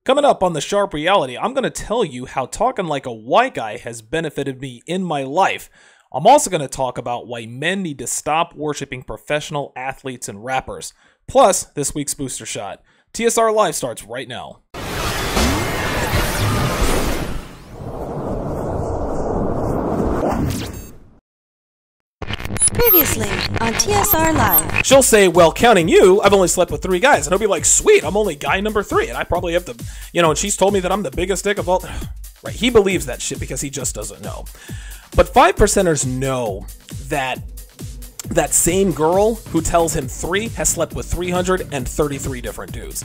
Coming up on the Sharp Reality, I'm going to tell you how talking like a white guy has benefited me in my life. I'm also going to talk about why men need to stop worshiping professional athletes and rappers. Plus, this week's booster shot. TSR Live starts right now. Previously on TSR Live. She'll say, well, counting you, I've only slept with 3 guys. And he'll be like, sweet, I'm only guy number 3. And I probably have the, and she's told me that I'm the biggest dick of all. Right, he believes that shit because he just doesn't know. But 5%ers know that that same girl who tells him 3 has slept with 333 different dudes.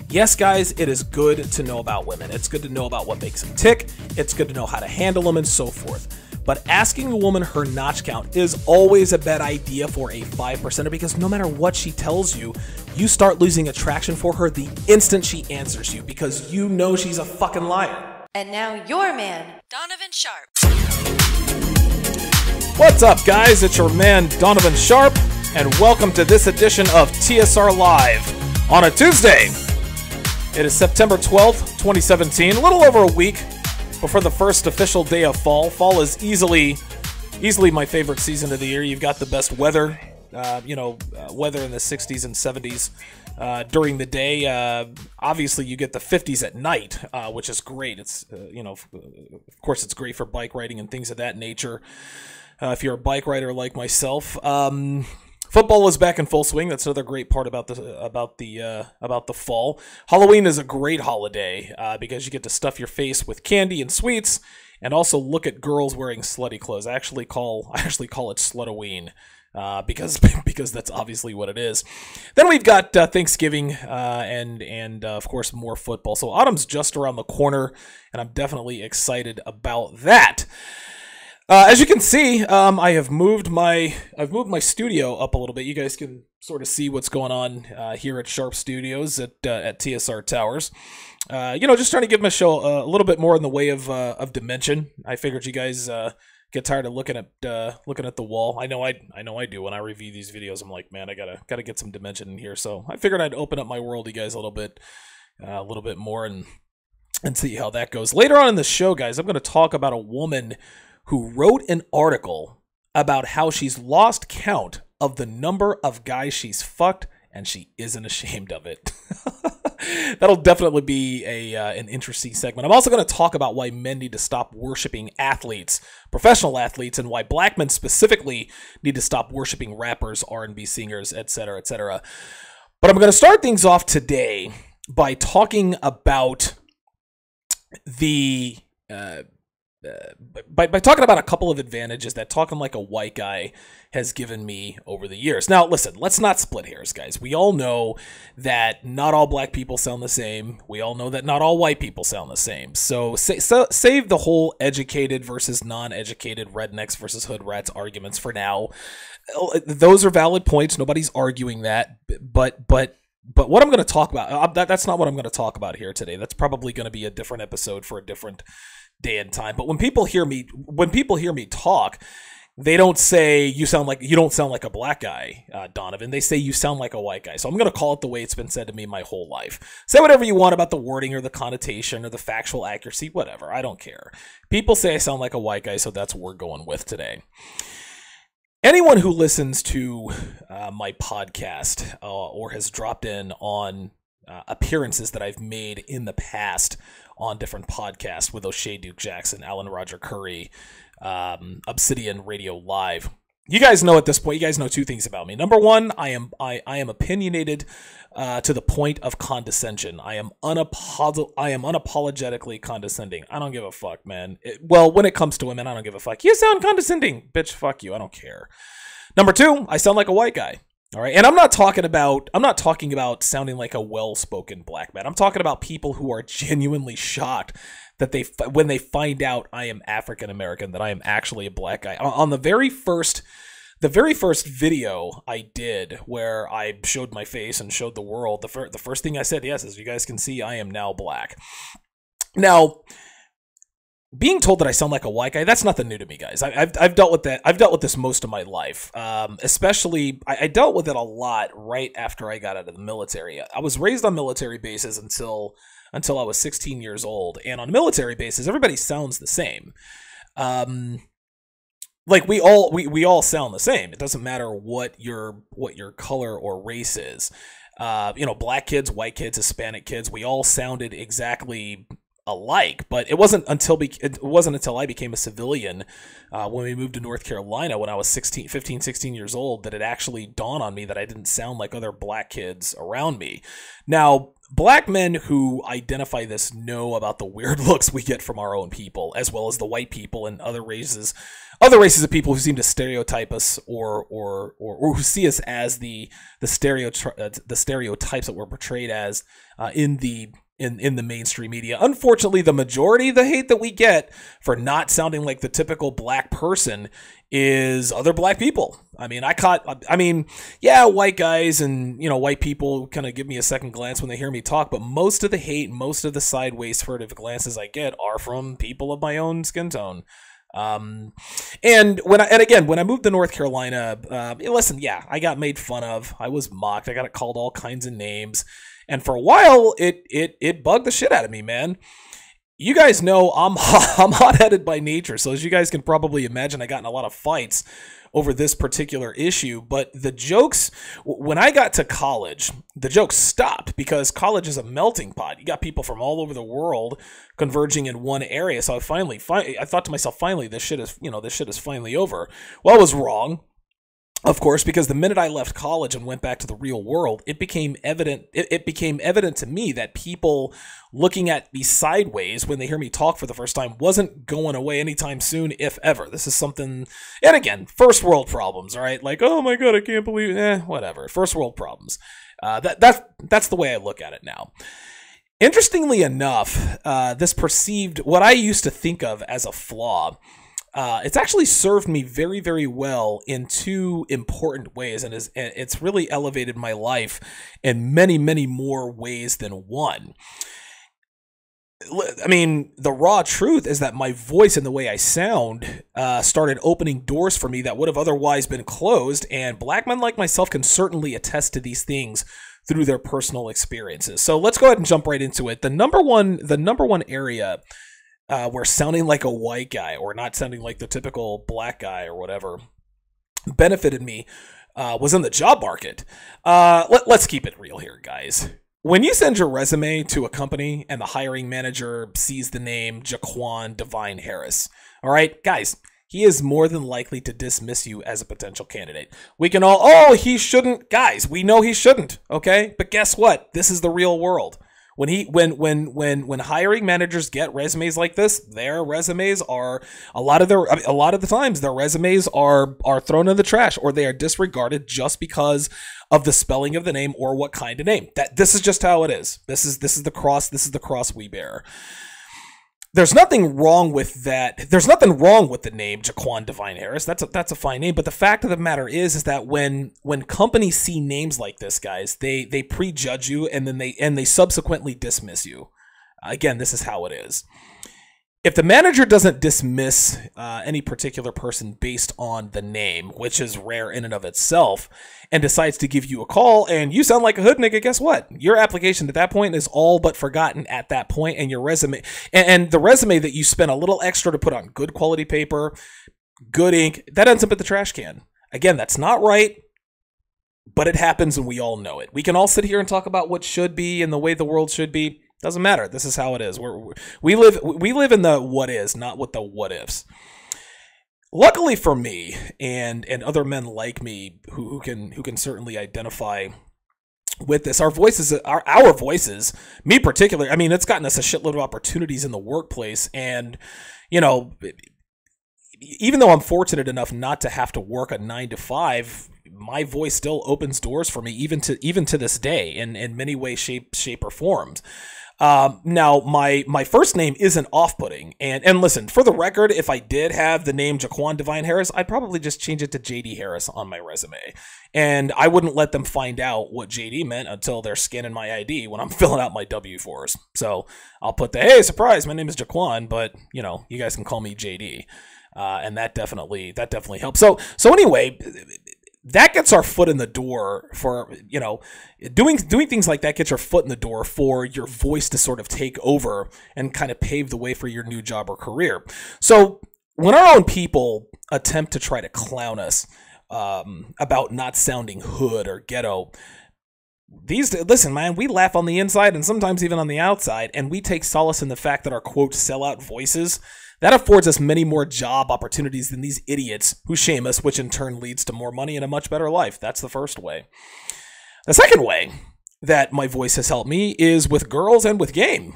Yes, guys, it is good to know about women. It's good to know about what makes them tick. It's good to know how to handle them and so forth. But asking a woman her notch count is always a bad idea for a 5%er because no matter what she tells you, you start losing attraction for her the instant she answers you because you know she's a fucking liar. And now your man, Donovan Sharp. What's up, guys? It's your man, Donovan Sharp, and welcome to this edition of TSR Live on a Tuesday. It is September 12th, 2017, a little over a week before the first official day of fall. Fall is easily my favorite season of the year. You've got the best weather, weather in the 60s and 70s during the day. Obviously, you get the 50s at night, which is great. It's, of course, it's great for bike riding and things of that nature. If you're a bike rider like myself, football is back in full swing. That's another great part about the fall. Halloween is a great holiday because you get to stuff your face with candy and sweets, and also look at girls wearing slutty clothes. I actually call it Slutoween because that's obviously what it is. Then we've got Thanksgiving and of course more football. So autumn's just around the corner, and I'm definitely excited about that. As you can see, I've moved my studio up a little bit. You guys can sort of see what's going on here at Sharp Studios at TSR Towers. Just trying to give my show a little bit more in the way of dimension. I figured you guys get tired of looking at the wall. I know I do when I review these videos. I'm like, man, I gotta get some dimension in here. So I figured I'd open up my world to you guys a little bit more and see how that goes. Later on in the show, guys, I'm going to talk about a woman who wrote an article about how she's lost count of the number of guys she's fucked, and she isn't ashamed of it. That'll definitely be an interesting segment. I'm also going to talk about why men need to stop worshiping athletes, professional athletes, and why black men specifically need to stop worshiping rappers, R&B singers, etc., etc. But I'm going to start things off today by talking about by talking about a couple of advantages that talking like a white guy has given me over the years. Now, listen, let's not split hairs, guys. We all know that not all black people sound the same. We all know that not all white people sound the same. So save the whole educated versus non-educated, rednecks versus hood rats arguments for now. Those are valid points. Nobody's arguing that. But what I'm going to talk about, that's not what I'm going to talk about here today. That's probably going to be a different episode for a different day and time. But when people hear me talk, they don't say you don't sound like a black guy, Donovan. They say you sound like a white guy. So I'm going to call it the way it's been said to me my whole life. Say whatever you want about the wording or the connotation or the factual accuracy, whatever. I don't care. People say I sound like a white guy, so that's what we're going with today. Anyone who listens to my podcast or has dropped in on appearances that I've made in the past on different podcasts with Oshay Duke Jackson, Alan Roger Curry, Obsidian Radio Live. You guys know at this point, you guys know 2 things about me. Number 1, I am opinionated to the point of condescension. I am unapologetically condescending. I don't give a fuck, man. When it comes to women, I don't give a fuck. You sound condescending. Bitch, fuck you. I don't care. Number 2, I sound like a white guy. All right, and I'm not talking about sounding like a well-spoken black man. I'm talking about people who are genuinely shocked that when they find out I am African American, that I am actually a black guy. On the very first video I did where I showed my face and showed the world, the first thing I said, yes, as you guys can see, I am now black. Now, being told that I sound like a white guy, that's nothing new to me, guys. I've dealt with that. I've dealt with this most of my life. Especially, I dealt with it a lot right after I got out of the military. I was raised on military bases until until I was 16 years old. And on military bases, everybody sounds the same. Like we all sound the same. It doesn't matter what your color or race is. Black kids, white kids, Hispanic kids, we all sounded exactly alike. But it wasn't until I became a civilian when we moved to North Carolina when I was 15, 16 years old that it actually dawned on me that I didn't sound like other black kids around me. Now, black men who identify this know about the weird looks we get from our own people, as well as the white people and other races of people who seem to stereotype us or who see us as the stereotypes that we're portrayed as in the mainstream media. Unfortunately, the majority of the hate that we get for not sounding like the typical black person is other black people. White guys and, white people kind of give me a second glance when they hear me talk, but most of the hate, most of the sideways furtive glances I get are from people of my own skin tone. When I moved to North Carolina, I got made fun of. I was mocked. I got called all kinds of names. And for a while, it bugged the shit out of me, man. You guys know I'm hot-headed by nature, so as you guys can probably imagine, I got in a lot of fights over this particular issue. But the jokes, when I got to college, the jokes stopped because college is a melting pot. You got people from all over the world converging in one area. So I thought to myself, finally, this shit is finally over. Well, I was wrong. Of course, because the minute I left college and went back to the real world, it became evident. It became evident to me that people looking at me sideways when they hear me talk for the first time wasn't going away anytime soon, if ever. This is something, and again, first world problems, all right? Like, oh my god, I can't believe, whatever. First world problems. That's the way I look at it now. Interestingly enough, what I used to think of as a flaw. It's actually served me very, very well in two important ways, and it's really elevated my life in many, many more ways than one. I mean, the raw truth is that my voice and the way I sound started opening doors for me that would have otherwise been closed, and black men like myself can certainly attest to these things through their personal experiences. So let's go ahead and jump right into it. The number one area where sounding like a white guy or not sounding like the typical black guy or whatever benefited me was in the job market. Let's keep it real here, guys. When you send your resume to a company and the hiring manager sees the name Jaquan Divine Harris, all right, guys, he is more than likely to dismiss you as a potential candidate. We can all, he shouldn't. Guys, we know he shouldn't, okay? But guess what? This is the real world. When hiring managers get resumes like this, their resumes are a lot of the times their resumes are thrown in the trash or they are disregarded just because of the spelling of the name or what kind of name. This is just how it is. This is the cross we bear. There's nothing wrong with that. There's nothing wrong with the name Jaquan Divine Harris. That's a fine name. But the fact of the matter is that when companies see names like this, guys, they prejudge you and then they subsequently dismiss you. Again, this is how it is. If the manager doesn't dismiss any particular person based on the name, which is rare in and of itself, and decides to give you a call and you sound like a hood nigga, guess what? Your application at that point is all but forgotten at that point, and your resume and the resume that you spent a little extra to put on good quality paper, good ink, that ends up at the trash can. Again, that's not right, but it happens and we all know it. We can all sit here and talk about what should be and the way the world should be. Doesn't matter. This is how it is. We live in the what is, not what the what ifs. Luckily for me and other men like me who can certainly identify with this, our voices, me particularly, I mean, it's gotten us a shitload of opportunities in the workplace. And, even though I'm fortunate enough not to have to work a 9 to 5, my voice still opens doors for me, even to this day, in many ways, shape or forms. Now, my first name isn't off-putting, and listen, for the record, if I did have the name Jaquan Divine Harris, I'd probably just change it to JD Harris on my resume, and I wouldn't let them find out what JD meant until they're scanning my ID when I'm filling out my W-4s. So I'll put hey, surprise, my name is Jaquan, but you guys can call me JD, and that definitely helps. So anyway, that gets our foot in the door for, doing things like that gets your foot in the door for your voice to sort of take over and kind of pave the way for your new job or career. So when our own people attempt to try to clown us about not sounding hood or ghetto, listen, man, we laugh on the inside and sometimes even on the outside, and we take solace in the fact that our quote sellout voices, that affords us many more job opportunities than these idiots who shame us, which in turn leads to more money and a much better life. That's the first way. The second way that my voice has helped me is with girls and with game.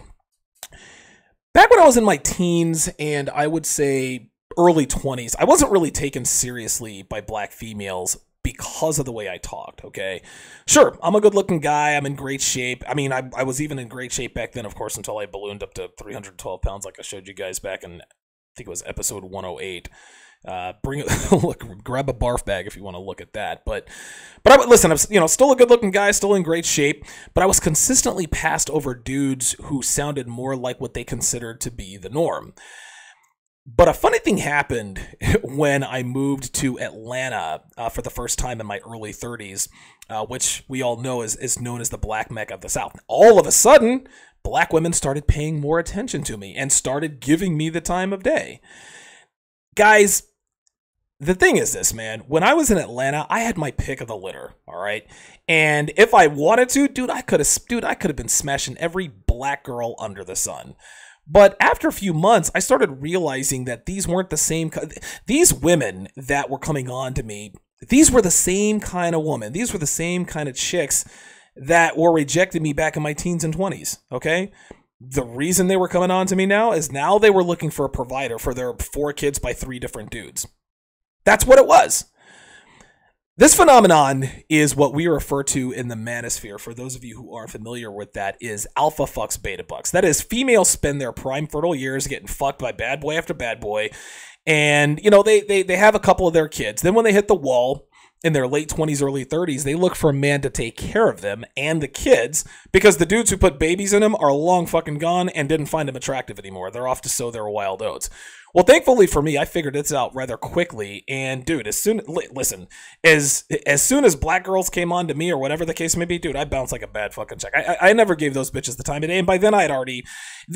Back when I was in my teens and I would say early 20s, I wasn't really taken seriously by black females because of the way I talked, okay? Sure, I'm a good-looking guy. I'm in great shape. I mean, I was even in great shape back then, of course, until I ballooned up to 312 pounds like I showed you guys back in, I think it was episode 108. Look, grab a barf bag if you want to look at that. But listen, I'm still a good-looking guy, still in great shape, but I was consistently passed over dudes who sounded more like what they considered to be the norm. But a funny thing happened when I moved to Atlanta for the first time in my early 30s, which we all know is known as the Black Mecca of the South. All of a sudden, black women started paying more attention to me and started giving me the time of day. Guys, the thing is this, man. When I was in Atlanta, I had my pick of the litter, all right? And if I wanted to, dude, I could have been smashing every black girl under the sun. But after a few months, I started realizing that these weren't the same. These women that were coming on to me, these were the same kind of woman. These were the same kind of chicks that were rejecting me back in my teens and 20s, okay? The reason they were coming on to me now is now they were looking for a provider for their 4 kids by 3 different dudes. That's what it was. This phenomenon is what we refer to in the manosphere. For those of you who aren't familiar with that, is alpha fucks beta bucks. That is, females spend their prime fertile years getting fucked by bad boy after bad boy, and they have a couple of their kids. Then when they hit the wall in their late 20s, early 30s, they look for a man to take care of them and the kids, because the dudes who put babies in them are long fucking gone and didn't find them attractive anymore. They're off to sow their wild oats. Well, thankfully for me, I figured this out rather quickly. And dude, as soon as black girls came on to me, or whatever the case may be, dude, I bounced like a bad fucking check. I never gave those bitches the time of day. And by then I had already,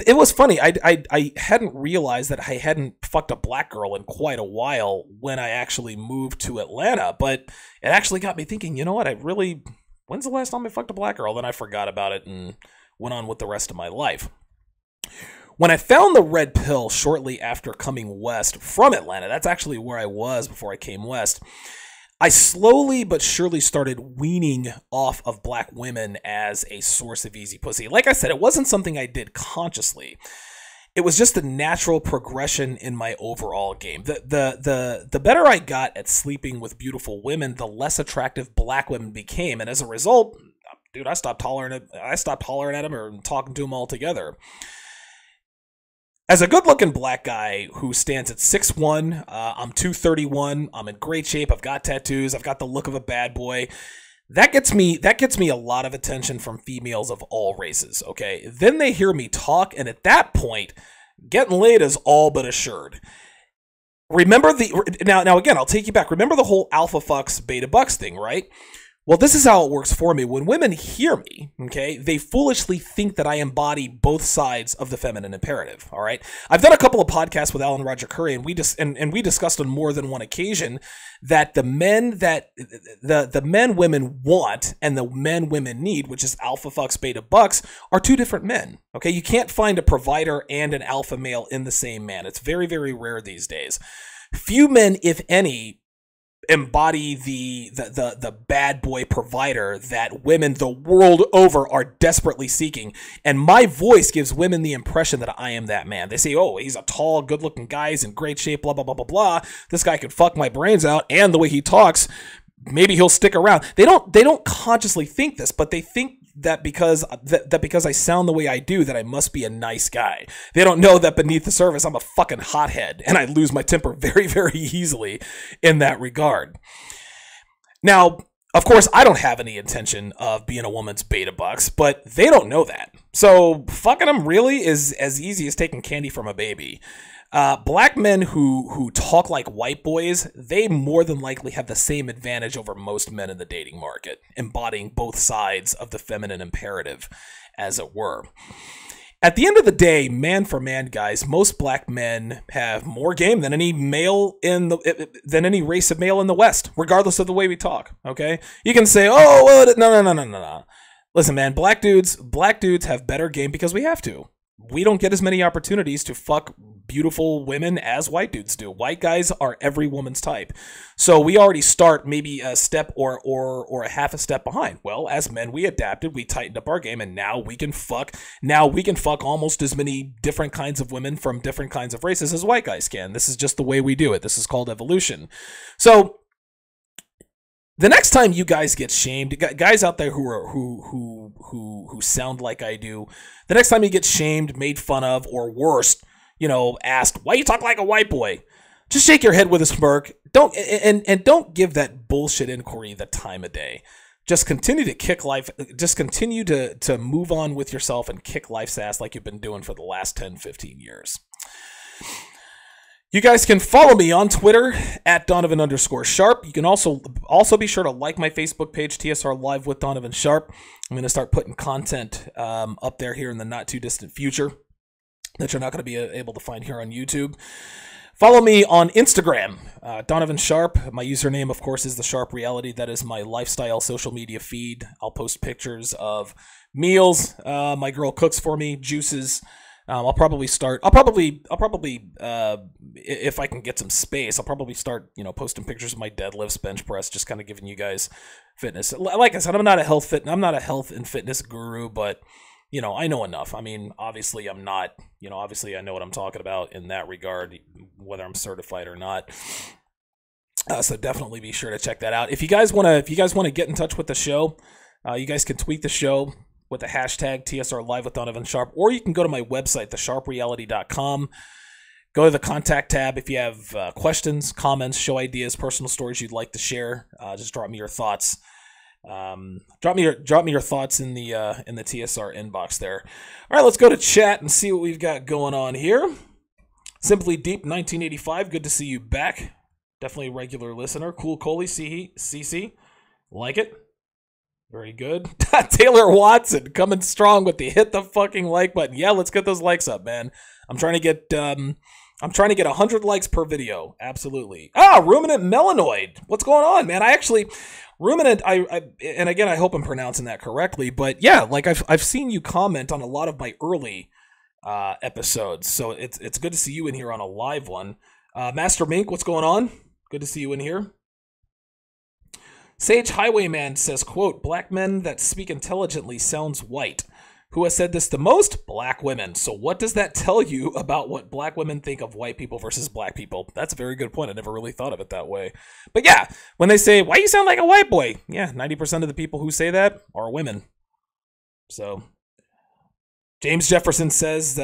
it was funny. I hadn't realized that I hadn't fucked a black girl in quite a while when I actually moved to Atlanta. But it actually got me thinking, you know what? When's the last time I fucked a black girl? Then I forgot about it and went on with the rest of my life. When I found the red pill shortly after coming west from Atlanta, that's actually where I was before I came west, I slowly but surely started weaning off of black women as a source of easy pussy. Like I said, it wasn't something I did consciously. It was just a natural progression in my overall game. The better I got at sleeping with beautiful women, the less attractive black women became. And as a result, dude, I stopped hollering at them or talking to them altogether. As a good-looking black guy who stands at 6'1", I'm 231, I'm in great shape, I've got tattoos, I've got the look of a bad boy. That gets me a lot of attention from females of all races, okay? Then they hear me talk, and at that point, getting laid is all but assured. Remember now again, I'll take you back. Remember the whole alpha fucks, beta bucks thing, right? Well, this is how it works for me. When women hear me, okay, they foolishly think that I embody both sides of the feminine imperative, all right? I've done a couple of podcasts with Alan Roger Curry, and we discussed on more than one occasion that the men women want and the men women need, which is alpha fucks, beta bucks, are 2 different men, okay? You can't find a provider and an alpha male in the same man. It's very, very rare these days. Few men, if any, embody the bad boy provider that women the world over are desperately seeking. And my voice gives women the impression that I am that man. They say, oh, he's a tall, good-looking guy, he's in great shape, blah, blah, blah, blah, blah. This guy could fuck my brains out, and the way he talks, maybe he'll stick around. They don't consciously think this, but they think that because I sound the way I do, that I must be a nice guy. They don't know that beneath the surface, I'm a fucking hothead, and I lose my temper very, very easily in that regard. Now, of course, I don't have any intention of being a woman's beta bucks, but they don't know that. So fucking them really is as easy as taking candy from a baby. Black men who talk like white boys, they more than likely have the same advantage over most men in the dating market, embodying both sides of the feminine imperative, as it were. At the end of the day, man for man, guys, most black men have more game than any race of male in the West, regardless of the way we talk. Okay, you can say, "Oh, well, no." Listen, man, black dudes have better game because we have to. We don't get as many opportunities to fuck beautiful women as white dudes do. White guys are every woman's type. So we already start maybe a step or a half a step behind. Well, as men, we adapted, we tightened up our game, and now we can fuck almost as many different kinds of women from different kinds of races as white guys can. This is just the way we do it. This is called evolution. So the next time you guys get shamed, guys out there who sound like I do, the next time you get shamed, made fun of, or worse, asked, why you talk like a white boy? Just shake your head with a smirk. Don't give that bullshit inquiry the time of day. Just continue to kick life. Just continue to move on with yourself and kick life's ass like you've been doing for the last 10, 15 years. You guys can follow me on Twitter at Donovan_Sharp. You can also be sure to like my Facebook page, TSR Live with Donovan Sharp. I'm going to start putting content up there here in the not too distant future that you're not going to be able to find here on YouTube. Follow me on Instagram, Donovan Sharp. My username, of course, is The Sharp Reality. That is my lifestyle social media feed. I'll post pictures of meals my girl cooks for me, juices. I'll probably, if I can get some space, I'll probably start, posting pictures of my deadlifts, bench press, just kind of giving you guys fitness. Like I said, I'm not a health and fitness guru, but I know enough. I mean, obviously I'm not, obviously I know what I'm talking about in that regard, whether I'm certified or not. So definitely be sure to check that out. If you guys want to get in touch with the show, you guys can tweet the show with the hashtag TSR Live with Donovan Sharp, or you can go to my website, thesharpreality.com. Go to the contact tab if you have questions, comments, show ideas, personal stories you'd like to share. Just drop me your thoughts. Drop me your thoughts in the TSR inbox there. All right, let's go to chat and see what we've got going on here. Simply Deep 1985, good to see you back. Definitely a regular listener. Cool Coley CC, like it. Very good. Taylor Watson coming strong with the hit the fucking like button. Yeah, let's get those likes up, man. I'm trying to get 100 likes per video. Absolutely. Ruminant Melanoid. What's going on, man? Ruminant, and again, I hope I'm pronouncing that correctly, but yeah, like I've seen you comment on a lot of my early episodes, so it's good to see you in here on a live one. Master Mink, what's going on? Good to see you in here. Sage Highwayman says, quote, black men that speak intelligently sounds white. Who has said this the most? Black women. So what does that tell you about what black women think of white people versus black people? That's a very good point. I never really thought of it that way. But yeah, when they say, why you sound like a white boy? Yeah, 90% of the people who say that are women. So James Jefferson says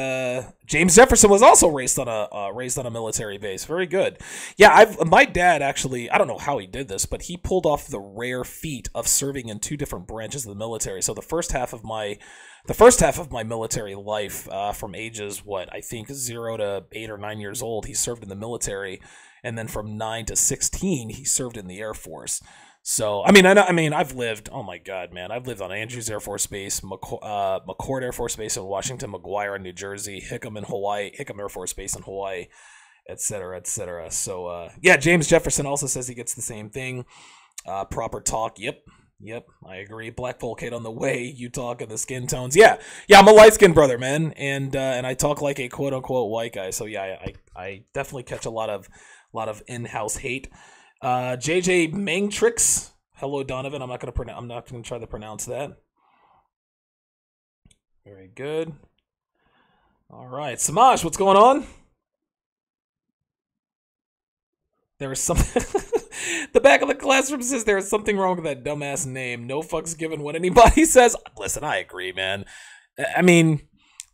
James Jefferson was also raised on a military base. Very good. Yeah, my dad actually, I don't know how he did this, but he pulled off the rare feat of serving in two different branches of the military. So the first half of my military life, from ages I think 0 to 8 or 9 years old, he served in the military, and then from 9 to 16 he served in the Air Force. So, I've lived, oh my God, man, I've lived on Andrews Air Force Base, McCord Air Force Base in Washington, McGuire in New Jersey, Hickam Air Force Base in Hawaii, etc., etc. So, yeah, James Jefferson also says he gets the same thing. Proper talk, yep, I agree. Black folk hate on the way you talk and the skin tones. Yeah, I'm a light-skinned brother, man, and I talk like a quote-unquote white guy. So, yeah, I definitely catch a lot of in-house hate. JJ Mangtrix. Hello, Donovan. I'm not gonna try to pronounce that. Very good. All right, Samaj, what's going on? There is something. The back of the classroom says there is something wrong with that dumbass name. No fucks given what anybody says. Listen, I agree, man. I mean,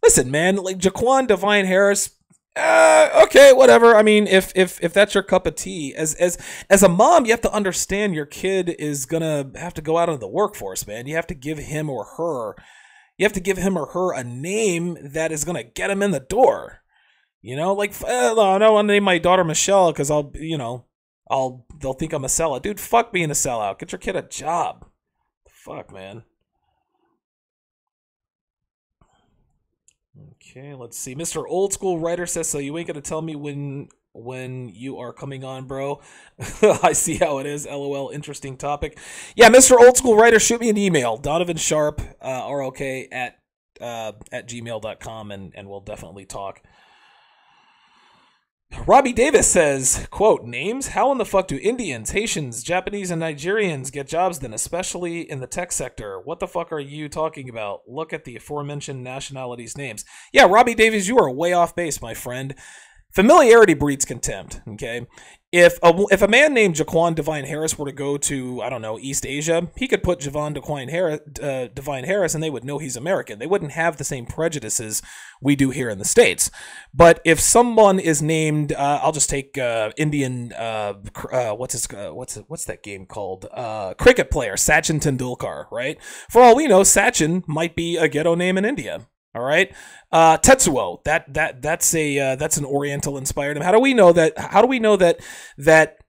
listen, man. Like Jaquan Divine Harris. Okay, whatever. I mean, if that's your cup of tea, as a mom, you have to understand your kid is gonna have to go out into the workforce, man. You have to give him or her a name that is gonna get him in the door. You know, like I don't want to name my daughter Michelle because they'll think I'm a sellout. Dude, fuck being a sellout. Get your kid a job. Fuck, man. Okay, let's see. Mr. Old School Writer says, so you ain't gonna tell me when you are coming on, bro. I see how it is. LOL, interesting topic. Yeah, Mr. Old School Writer, shoot me an email. Donovan Sharp, ROK at gmail.com, and we'll definitely talk. Robbie Davis says, quote, names? How in the fuck do Indians, Haitians, Japanese, and Nigerians get jobs then, especially in the tech sector? What the fuck are you talking about? Look at the aforementioned nationalities' names. Yeah, Robbie Davis, you are way off base, my friend. Familiarity breeds contempt, okay? If a man named Jaquan Divine Harris were to go to, I don't know, East Asia, he could put Divine Harris and they would know he's American. They wouldn't have the same prejudices we do here in the States. But if someone is named, I'll just take Indian, what's that game called? Cricket player, Sachin Tendulkar, right? For all we know, Sachin might be a ghetto name in India. All right, Tetsuo. That's an Oriental inspired name. How do we know that? How do we know that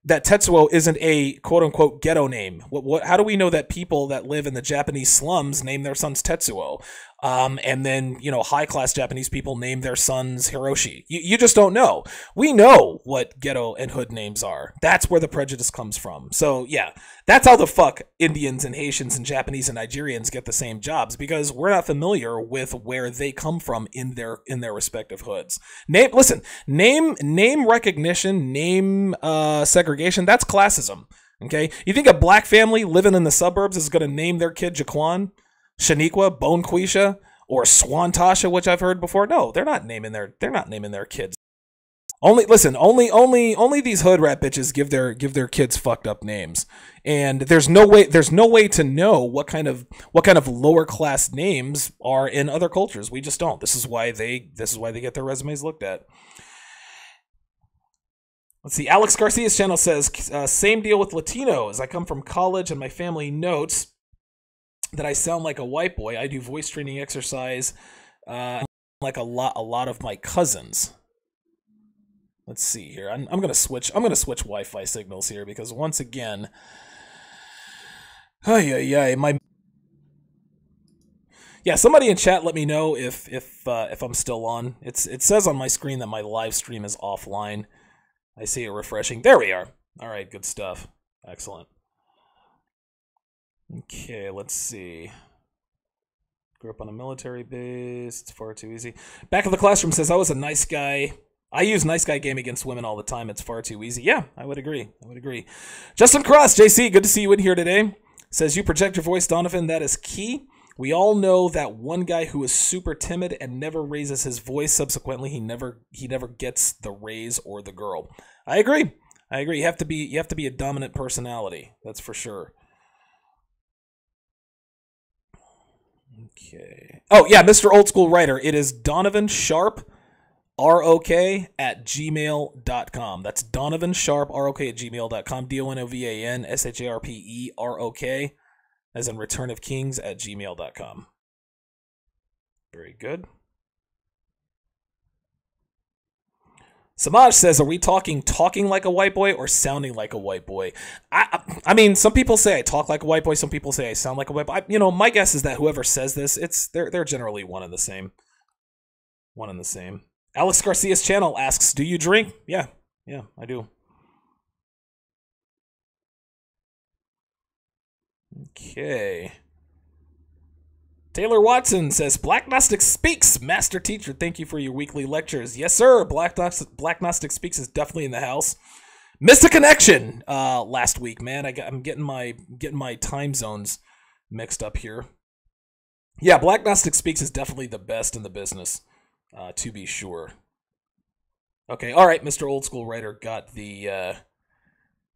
Tetsuo isn't a quote unquote ghetto name? How do we know that people that live in the Japanese slums name their sons Tetsuo? And then, high class Japanese people name their sons Hiroshi. You just don't know. We know what ghetto and hood names are. That's where the prejudice comes from. So yeah, that's how the fuck Indians and Haitians and Japanese and Nigerians get the same jobs, because we're not familiar with where they come from in their respective hoods. Name recognition, name segregation. That's classism. Okay, you think a black family living in the suburbs is going to name their kid Jaquan, Shaniqua, Bonequisha, or Swantasha, which I've heard before? No, they're not naming their kids. Only these hood rat bitches give their kids fucked up names. And there's no way to know what kind of lower class names are in other cultures. We just don't. This is why they get their resumes looked at. Let's see. Alex Garcia's channel says, same deal with Latinos. I come from college and my family notes that I sound like a white boy. I do voice training exercise like a lot of my cousins. Let's see here. I'm gonna switch Wi-Fi signals here because once again, somebody in chat let me know if I'm still on. It says on my screen that my live stream is offline. I see it refreshing. There we are. All right, good stuff. Excellent. Okay, let's see. Grew up on a military base. It's far too easy. Back of the Classroom says, I was a nice guy. I use nice guy game against women all the time. It's far too easy. Yeah, I would agree. Justin Cross, JC, good to see you in here today. Says, you project your voice, Donovan. That is key. We all know that one guy who is super timid and never raises his voice. Subsequently, he never gets the raise or the girl. I agree. You have to be a dominant personality. That's for sure. Okay. Oh yeah, Mr. Old School Writer. It is Donovan Sharp, ROK at gmail.com. That's Donovan Sharp, ROK at gmail.com. DONOVAN SHARPEROK, as in Return of Kings at gmail.com. Very good. Samaj says, are we talking like a white boy or sounding like a white boy? I mean, some people say I talk like a white boy. Some people say I sound like a white boy. My guess is that whoever says this, they're generally one and the same. One and the same. Alex Garcia's channel asks, do you drink? Yeah, I do. Okay. Taylor Watson says, Black Gnostic Speaks, Master Teacher. Thank you for your weekly lectures. Yes, sir. Black Gnostic Speaks is definitely in the house. Missed a connection last week, man. I'm getting my time zones mixed up here. Yeah, Black Gnostic Speaks is definitely the best in the business, to be sure. Okay, all right. Mr. Old School Writer got the.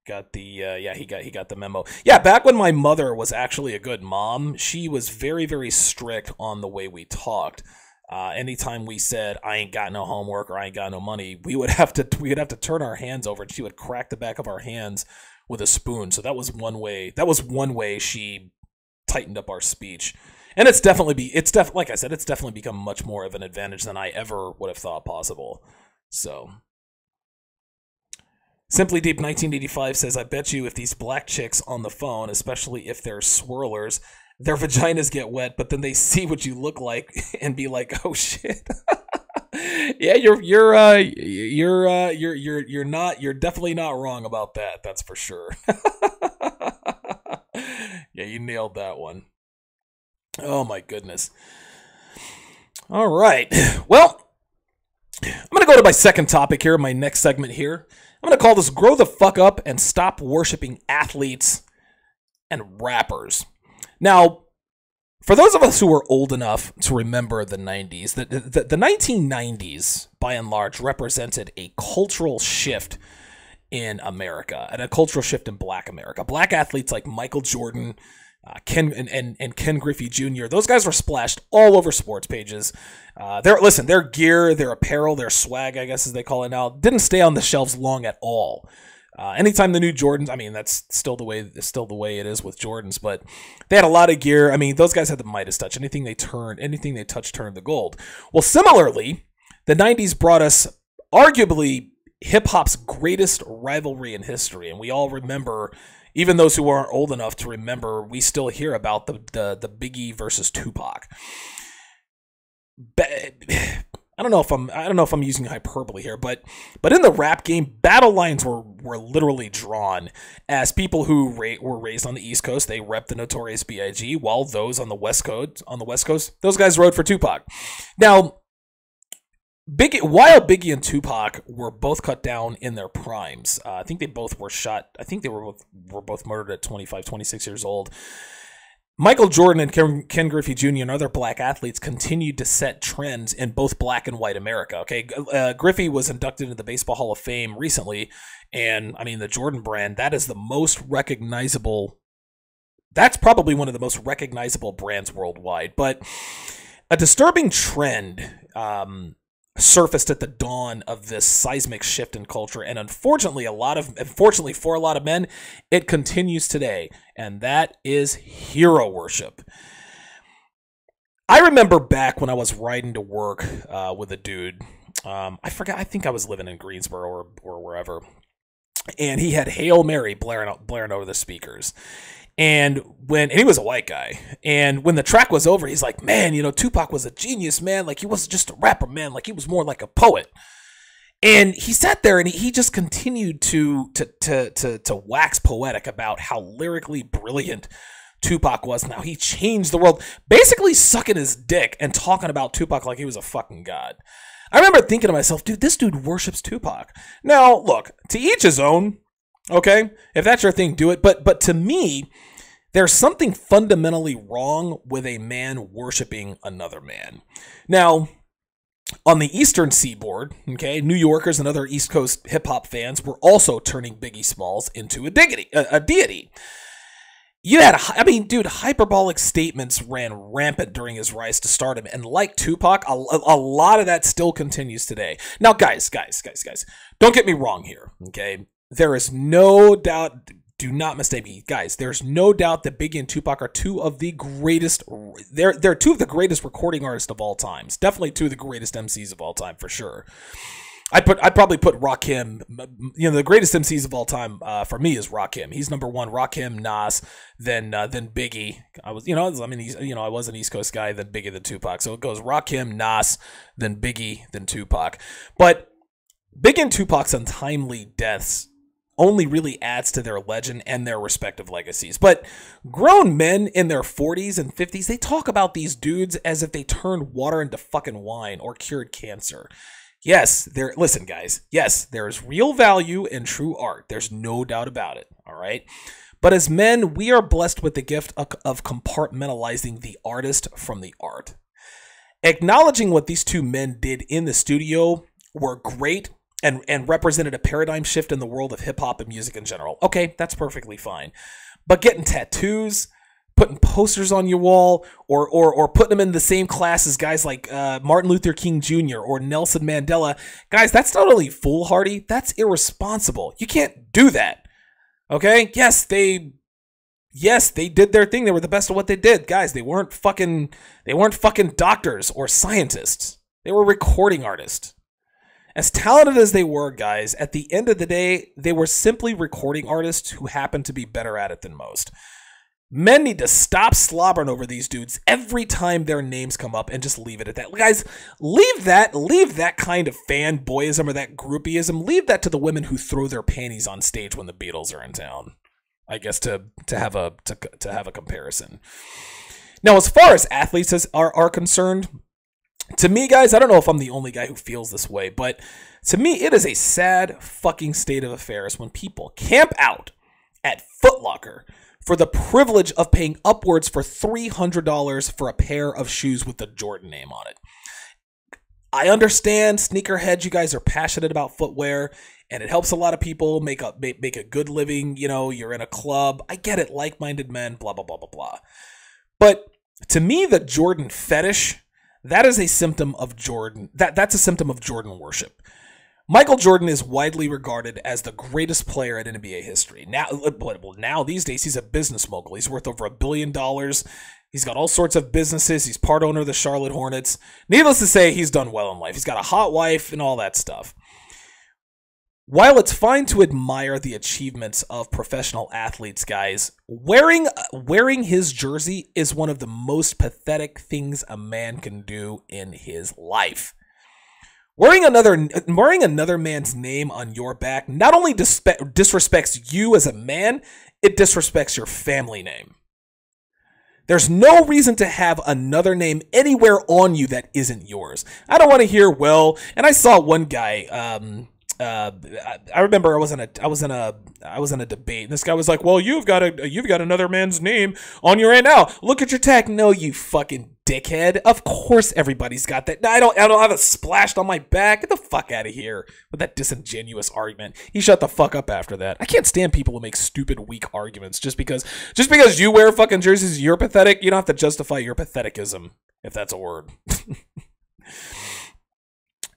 He got the memo. Yeah, back when my mother was actually a good mom, she was very, very strict on the way we talked. Anytime we said, I ain't got no homework or I ain't got no money, we'd have to turn our hands over and she would crack the back of our hands with a spoon. So that was one way she tightened up our speech. And it's definitely like I said, it's definitely become much more of an advantage than I ever would have thought possible. So, Simply Deep 1985 says, I bet you if these black chicks on the phone, especially if they're swirlers, their vaginas get wet, but then they see what you look like and be like, "Oh shit." Yeah, you're definitely not wrong about that. That's for sure. Yeah, you nailed that one. Oh my goodness. All right. Well, I'm going to go to my second topic here, my next segment here. I'm going to call this Grow the Fuck Up and Stop Worshipping Athletes and Rappers. Now, for those of us who are old enough to remember the 90s, the 1990s, by and large, represented a cultural shift in America and a cultural shift in Black America. Black athletes like Michael Jordan, Ken Griffey Jr., those guys were splashed all over sports pages. Their gear, their apparel, their swag, I guess as they call it now, didn't stay on the shelves long at all. Anytime the new Jordans, I mean, that's still the way it is with Jordans, but they had a lot of gear. I mean, those guys had the Midas touch. Anything they touched turned to gold. Well, similarly, the 90s brought us arguably hip-hop's greatest rivalry in history, and we all remember, even those who aren't old enough to remember, we still hear about the b.i.g versus Tupac. I don't know if I'm using hyperbole here, but in the rap game, battle lines were literally drawn as people who were raised on the East Coast, they rep the notorious b.i.g, while those on the West Coast, those guys rode for Tupac. Now, while Biggie and Tupac were both cut down in their primes, I think they both were shot. I think they were both murdered at 25, 26 years old. Michael Jordan and Ken Griffey Jr. and other black athletes continued to set trends in both black and white America. Okay, Griffey was inducted into the Baseball Hall of Fame recently, and I mean the Jordan brand, that is the most recognizable. That's probably one of the most recognizable brands worldwide. But a disturbing trend surfaced at the dawn of this seismic shift in culture, and unfortunately for a lot of men, it continues today, and that is hero worship. I remember back when I was riding to work with a dude, I think I was living in Greensboro or wherever, and he had Hail Mary blaring over the speakers. And he was a white guy, and when the track was over, he's like, man, Tupac was a genius, man. Like, he wasn't just a rapper, man. Like, he was more like a poet. And he sat there and he just continued to wax poetic about how lyrically brilliant Tupac was. Now, he changed the world, basically sucking his dick and talking about Tupac like he was a fucking god. I remember thinking to myself, dude, this dude worships Tupac. Now, look, to each his own. Okay, if that's your thing, do it. But to me, there's something fundamentally wrong with a man worshiping another man. Now, on the Eastern Seaboard, okay, New Yorkers and other East Coast hip hop fans were also turning Biggie Smalls into a deity. Hyperbolic statements ran rampant during his rise to stardom, and like Tupac, a lot of that still continues today. Now, guys, don't get me wrong here, okay? There is no doubt, do not mistake me, guys, there's no doubt that Biggie and Tupac are two of the greatest, they're two of the greatest recording artists of all time. Definitely two of the greatest MCs of all time, for sure. I'd probably put Rakim, the greatest MCs of all time for me is Rakim. He's number one. Rakim, Nas, then Biggie. I was an East Coast guy, then Biggie, then Tupac. So it goes Rakim, Nas, then Biggie, then Tupac. But Biggie and Tupac's untimely deaths only really adds to their legend and their respective legacies. But grown men in their 40s and 50s, they talk about these dudes as if they turned water into fucking wine or cured cancer. Yes, listen, guys. Yes, there is real value in true art. There's no doubt about it, all right? But as men, we are blessed with the gift of compartmentalizing the artist from the art. Acknowledging what these two men did in the studio were great and represented a paradigm shift in the world of hip-hop and music in general. Okay, that's perfectly fine. But getting tattoos, putting posters on your wall, or putting them in the same class as guys like Martin Luther King Jr. or Nelson Mandela, guys, that's not only foolhardy, that's irresponsible. You can't do that. Okay? Yes, they did their thing. They were the best at what they did. Guys, they weren't fucking doctors or scientists. They were recording artists. As talented as they were, guys, at the end of the day, they were simply recording artists who happened to be better at it than most. Men need to stop slobbering over these dudes every time their names come up and just leave it at that. Guys, leave that kind of fanboyism or that groupieism. Leave that to the women who throw their panties on stage when the Beatles are in town. I guess to have a comparison. Now, as far as athletes are concerned, to me, guys, I don't know if I'm the only guy who feels this way, but to me, it is a sad fucking state of affairs when people camp out at Foot Locker for the privilege of paying upwards for $300 for a pair of shoes with the Jordan name on it. I understand, sneakerheads, you guys are passionate about footwear, and it helps a lot of people make a good living. You know, you're in a club. I get it, like-minded men, blah, blah, blah, blah, blah. But to me, the Jordan fetish, that is a symptom of Jordan. That's a symptom of Jordan worship. Michael Jordan is widely regarded as the greatest player in NBA history. Now these days, he's a business mogul. He's worth over $1 billion. He's got all sorts of businesses. He's part owner of the Charlotte Hornets. Needless to say, he's done well in life. He's got a hot wife and all that stuff. While it's fine to admire the achievements of professional athletes, guys, wearing his jersey is one of the most pathetic things a man can do in his life. Wearing another man's name on your back not only disrespects you as a man, it disrespects your family name. There's no reason to have another name anywhere on you that isn't yours. I don't want to hear, well, and I saw one guy, I remember I was in a debate, and this guy was like, "Well, you've got another man's name on your hand now. Look at your tag." No, you fucking dickhead. Of course, everybody's got that. I don't have it splashed on my back. Get the fuck out of here with that disingenuous argument. He shut the fuck up after that. I can't stand people who make stupid, weak arguments just because you wear fucking jerseys. You're pathetic. You don't have to justify your patheticism, if that's a word.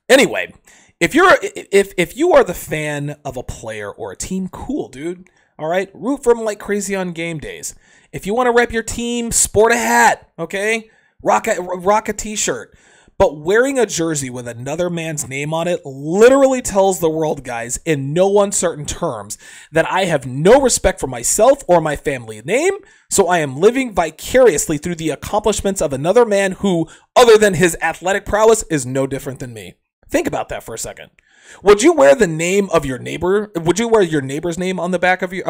Anyway. If you are the fan of a player or a team, cool, dude. All right, root for them like crazy on game days. If you want to rep your team, sport a hat, okay? Rock a t-shirt. But wearing a jersey with another man's name on it literally tells the world, guys, in no uncertain terms, that I have no respect for myself or my family name, so I am living vicariously through the accomplishments of another man who, other than his athletic prowess, is no different than me. Think about that for a second. Would you wear the name of your neighbor? Would you wear your neighbor's name on the back of your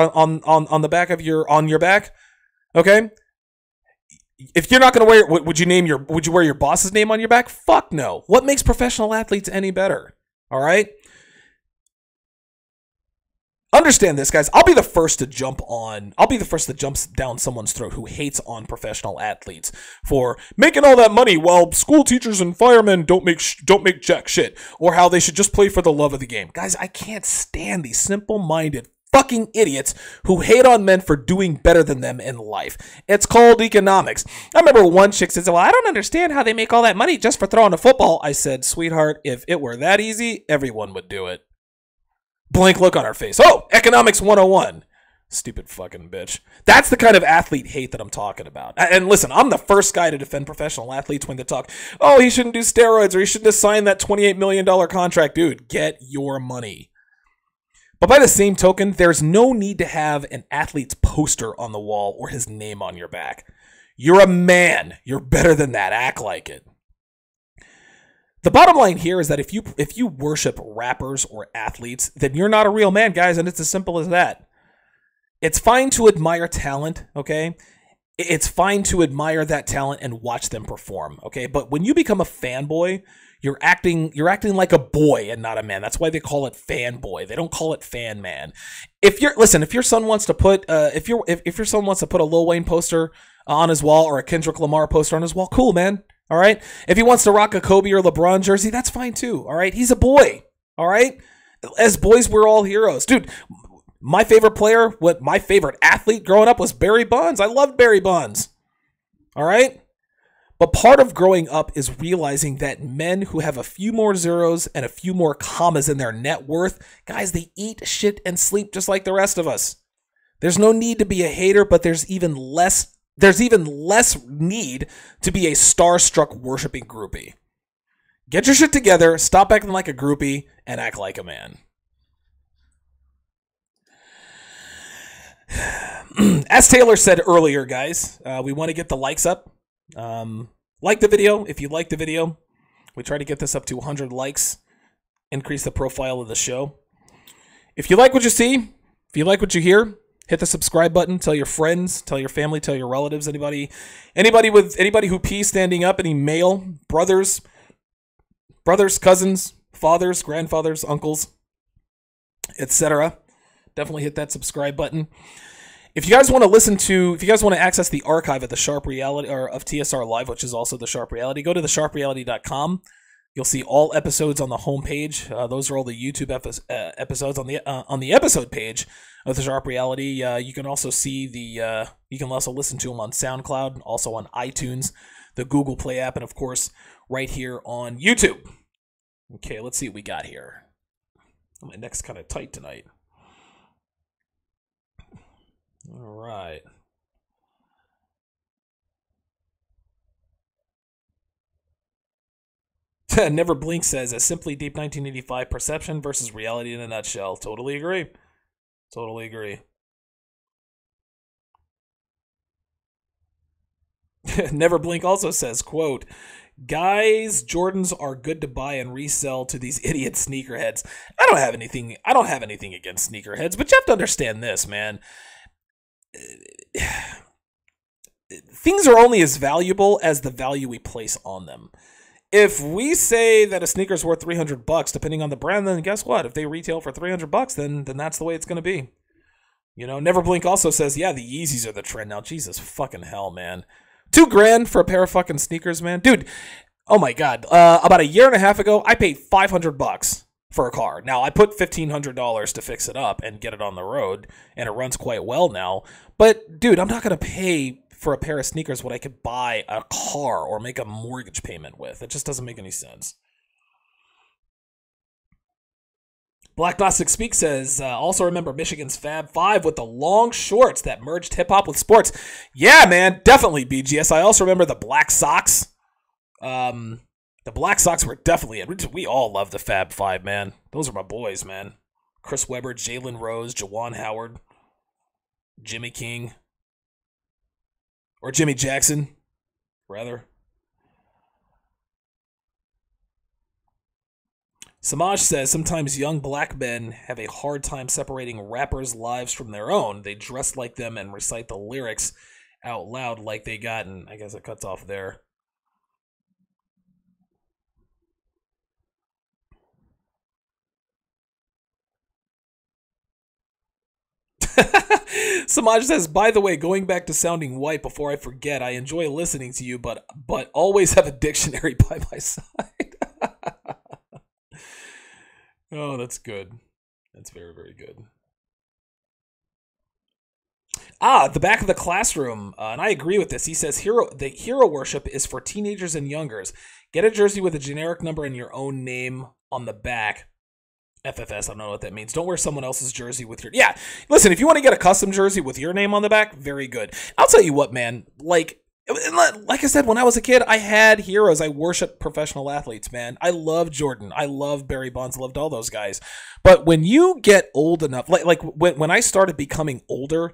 on your back? Okay. If you're not going to wear it, would you wear your boss's name on your back? Fuck no. What makes professional athletes any better? All right. Understand this, guys. I'll be the first to jump down someone's throat who hates on professional athletes for making all that money while school teachers and firemen don't make jack shit, or how they should just play for the love of the game. Guys, I can't stand these simple-minded fucking idiots who hate on men for doing better than them in life. It's called economics. I remember one chick said, "Well, I don't understand how they make all that money just for throwing a football." I said, "Sweetheart, if it were that easy, everyone would do it." Blank look on her face. Oh, economics 101. Stupid fucking bitch. That's the kind of athlete hate that I'm talking about. And listen, I'm the first guy to defend professional athletes when they talk, "Oh, he shouldn't do steroids, or he shouldn't have signed that $28 million contract." Dude, get your money. But by the same token, there's no need to have an athlete's poster on the wall or his name on your back. You're a man. You're better than that. Act like it. The bottom line here is that if you worship rappers or athletes, then you're not a real man, guys, and it's as simple as that. It's fine to admire talent, okay? It's fine to admire that talent and watch them perform, okay? But when you become a fanboy, you're acting like a boy and not a man. That's why they call it fanboy. They don't call it fan man. If your son wants to put if your son wants to put a Lil Wayne poster on his wall or a Kendrick Lamar poster on his wall, cool, man. All right. If he wants to rock a Kobe or LeBron jersey, that's fine too. All right. He's a boy. All right. As boys, we're all heroes. Dude, my favorite athlete growing up was Barry Bonds. I loved Barry Bonds. All right. But part of growing up is realizing that men who have a few more zeros and a few more commas in their net worth, guys, they eat, shit, and sleep just like the rest of us. There's no need to be a hater, but there's even less need to be a starstruck worshiping groupie. Get your shit together, stop acting like a groupie, and act like a man. As Taylor said earlier, guys, we want to get the likes up. Like the video if you like the video. We try to get this up to 100 likes, increase the profile of the show. If you like what you see, if you like what you hear, hit the subscribe button. Tell your friends, tell your family, tell your relatives, anybody who pees standing up, any male, brothers, cousins, fathers, grandfathers, uncles, etc. Definitely hit that subscribe button. If you guys want to access the archive of the Sharp Reality or of TSR Live, which is also the Sharp Reality, go to thesharpreality.com. You'll see all episodes on the homepage. Those are all the YouTube episodes on the episode page of the Sharp Reality. You can also see you can also listen to them on SoundCloud, also on iTunes, the Google Play app, and of course right here on YouTube. Okay, let's see what we got here. My neck's kind of tight tonight. All right. Never Blink says, as Simply Deep 1985, perception versus reality in a nutshell. Totally agree. Totally agree. Never Blink also says, quote, guys, Jordans are good to buy and resell to these idiot sneakerheads. I don't have anything against sneakerheads, but you have to understand this, man. Things are only as valuable as the value we place on them. If we say that a sneaker's worth $300, depending on the brand, then guess what? If they retail for $300, then that's the way it's going to be. You know, Never Blink also says, yeah, the Yeezys are the trend now. Jesus fucking hell, man. $2,000 for a pair of fucking sneakers, man. Dude, oh my God. About a year and a half ago, I paid $500 for a car. Now, I put $1,500 to fix it up and get it on the road, and it runs quite well now. But, dude, I'm not going to pay for a pair of sneakers what I could buy a car or make a mortgage payment with. It just doesn't make any sense. Black Gnostic Speak says, also remember Michigan's Fab Five with the long shorts that merged hip-hop with sports. Yeah, man, definitely, BGS. I also remember the Black Sox. The Black Sox were definitely it. We all love the Fab Five, man. Those are my boys, man. Chris Webber, Jalen Rose, Jawan Howard, Jimmy King. Or Jimmy Jackson, rather. Samaj says, sometimes young black men have a hard time separating rappers' lives from their own. They dress like them and recite the lyrics out loud like they got, and I guess it cuts off there. Samaj says, by the way, going back to sounding white before I forget, I enjoy listening to you, but always have a dictionary by my side. Oh, that's good. That's very, very good. The back of the classroom, and I agree with this. He says, the hero worship is for teenagers and youngers. Get a jersey with a generic number and your own name on the back. FFS, I don't know what that means. Don't wear someone else's jersey with your... Yeah, listen, if you want to get a custom jersey with your name on the back, very good. I'll tell you what, man. Like I said, when I was a kid, I had heroes. I worshiped professional athletes, man. I loved Jordan. I loved Barry Bonds. Loved all those guys. But when you get old enough... when I started becoming older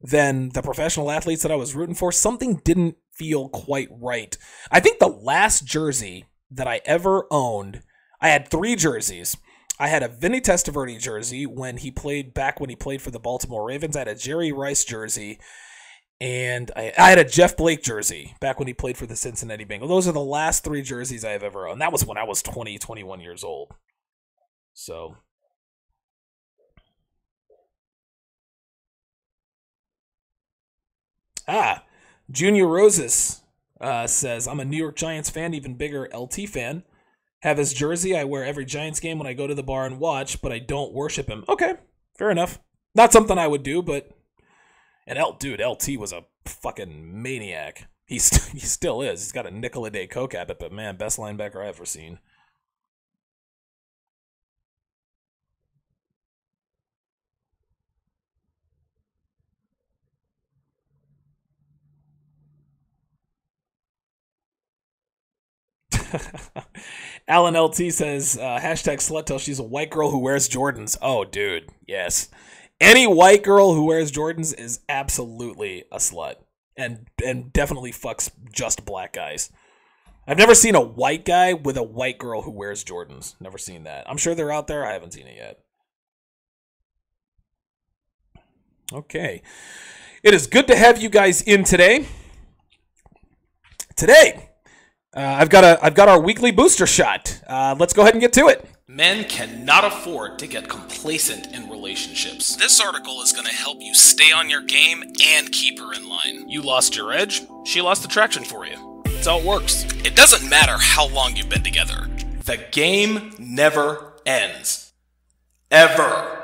than the professional athletes that I was rooting for, something didn't feel quite right. I think the last jersey that I ever owned... I had 3 jerseys. I had a Vinny Testaverde jersey when he played for the Baltimore Ravens. I had a Jerry Rice jersey, and I had a Jeff Blake jersey back when he played for the Cincinnati Bengals. Those are the last 3 jerseys I've ever owned. That was when I was 20, 21 years old. So. Junior Roses says, I'm a New York Giants fan, even bigger LT fan. Have his jersey. I wear every Giants game when I go to the bar and watch, but I don't worship him. Okay, fair enough. Not something I would do, but... And LT was a fucking maniac. He still is. He's got a nickel a day coke habit, but man, best linebacker I've ever seen. Alan LT says, hashtag slut till she's a white girl who wears Jordans. Oh, dude, yes. Any white girl who wears Jordans is absolutely a slut. And definitely fucks just black guys. I've never seen a white guy with a white girl who wears Jordans. Never seen that. I'm sure they're out there. I haven't seen it yet. Okay. It is good to have you guys in today. I've got our weekly booster shot. Let's go ahead and get to it. Men cannot afford to get complacent in relationships. This article is going to help you stay on your game and keep her in line. You lost your edge, she lost attraction for you. That's how it works. It doesn't matter how long you've been together. The game never ends. Ever.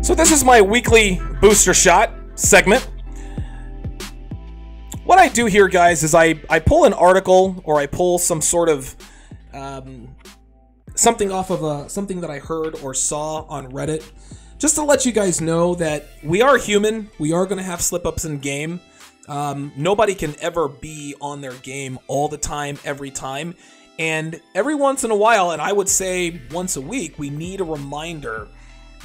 So this is my weekly booster shot segment. What I do here, guys, is I pull an article or I pull some sort of something off of something that I heard or saw on Reddit, just to let you guys know that we are human. We are going to have slip-ups in game. Nobody can ever be on their game all the time, every time. And every once in a while, and I would say once a week, we need a reminder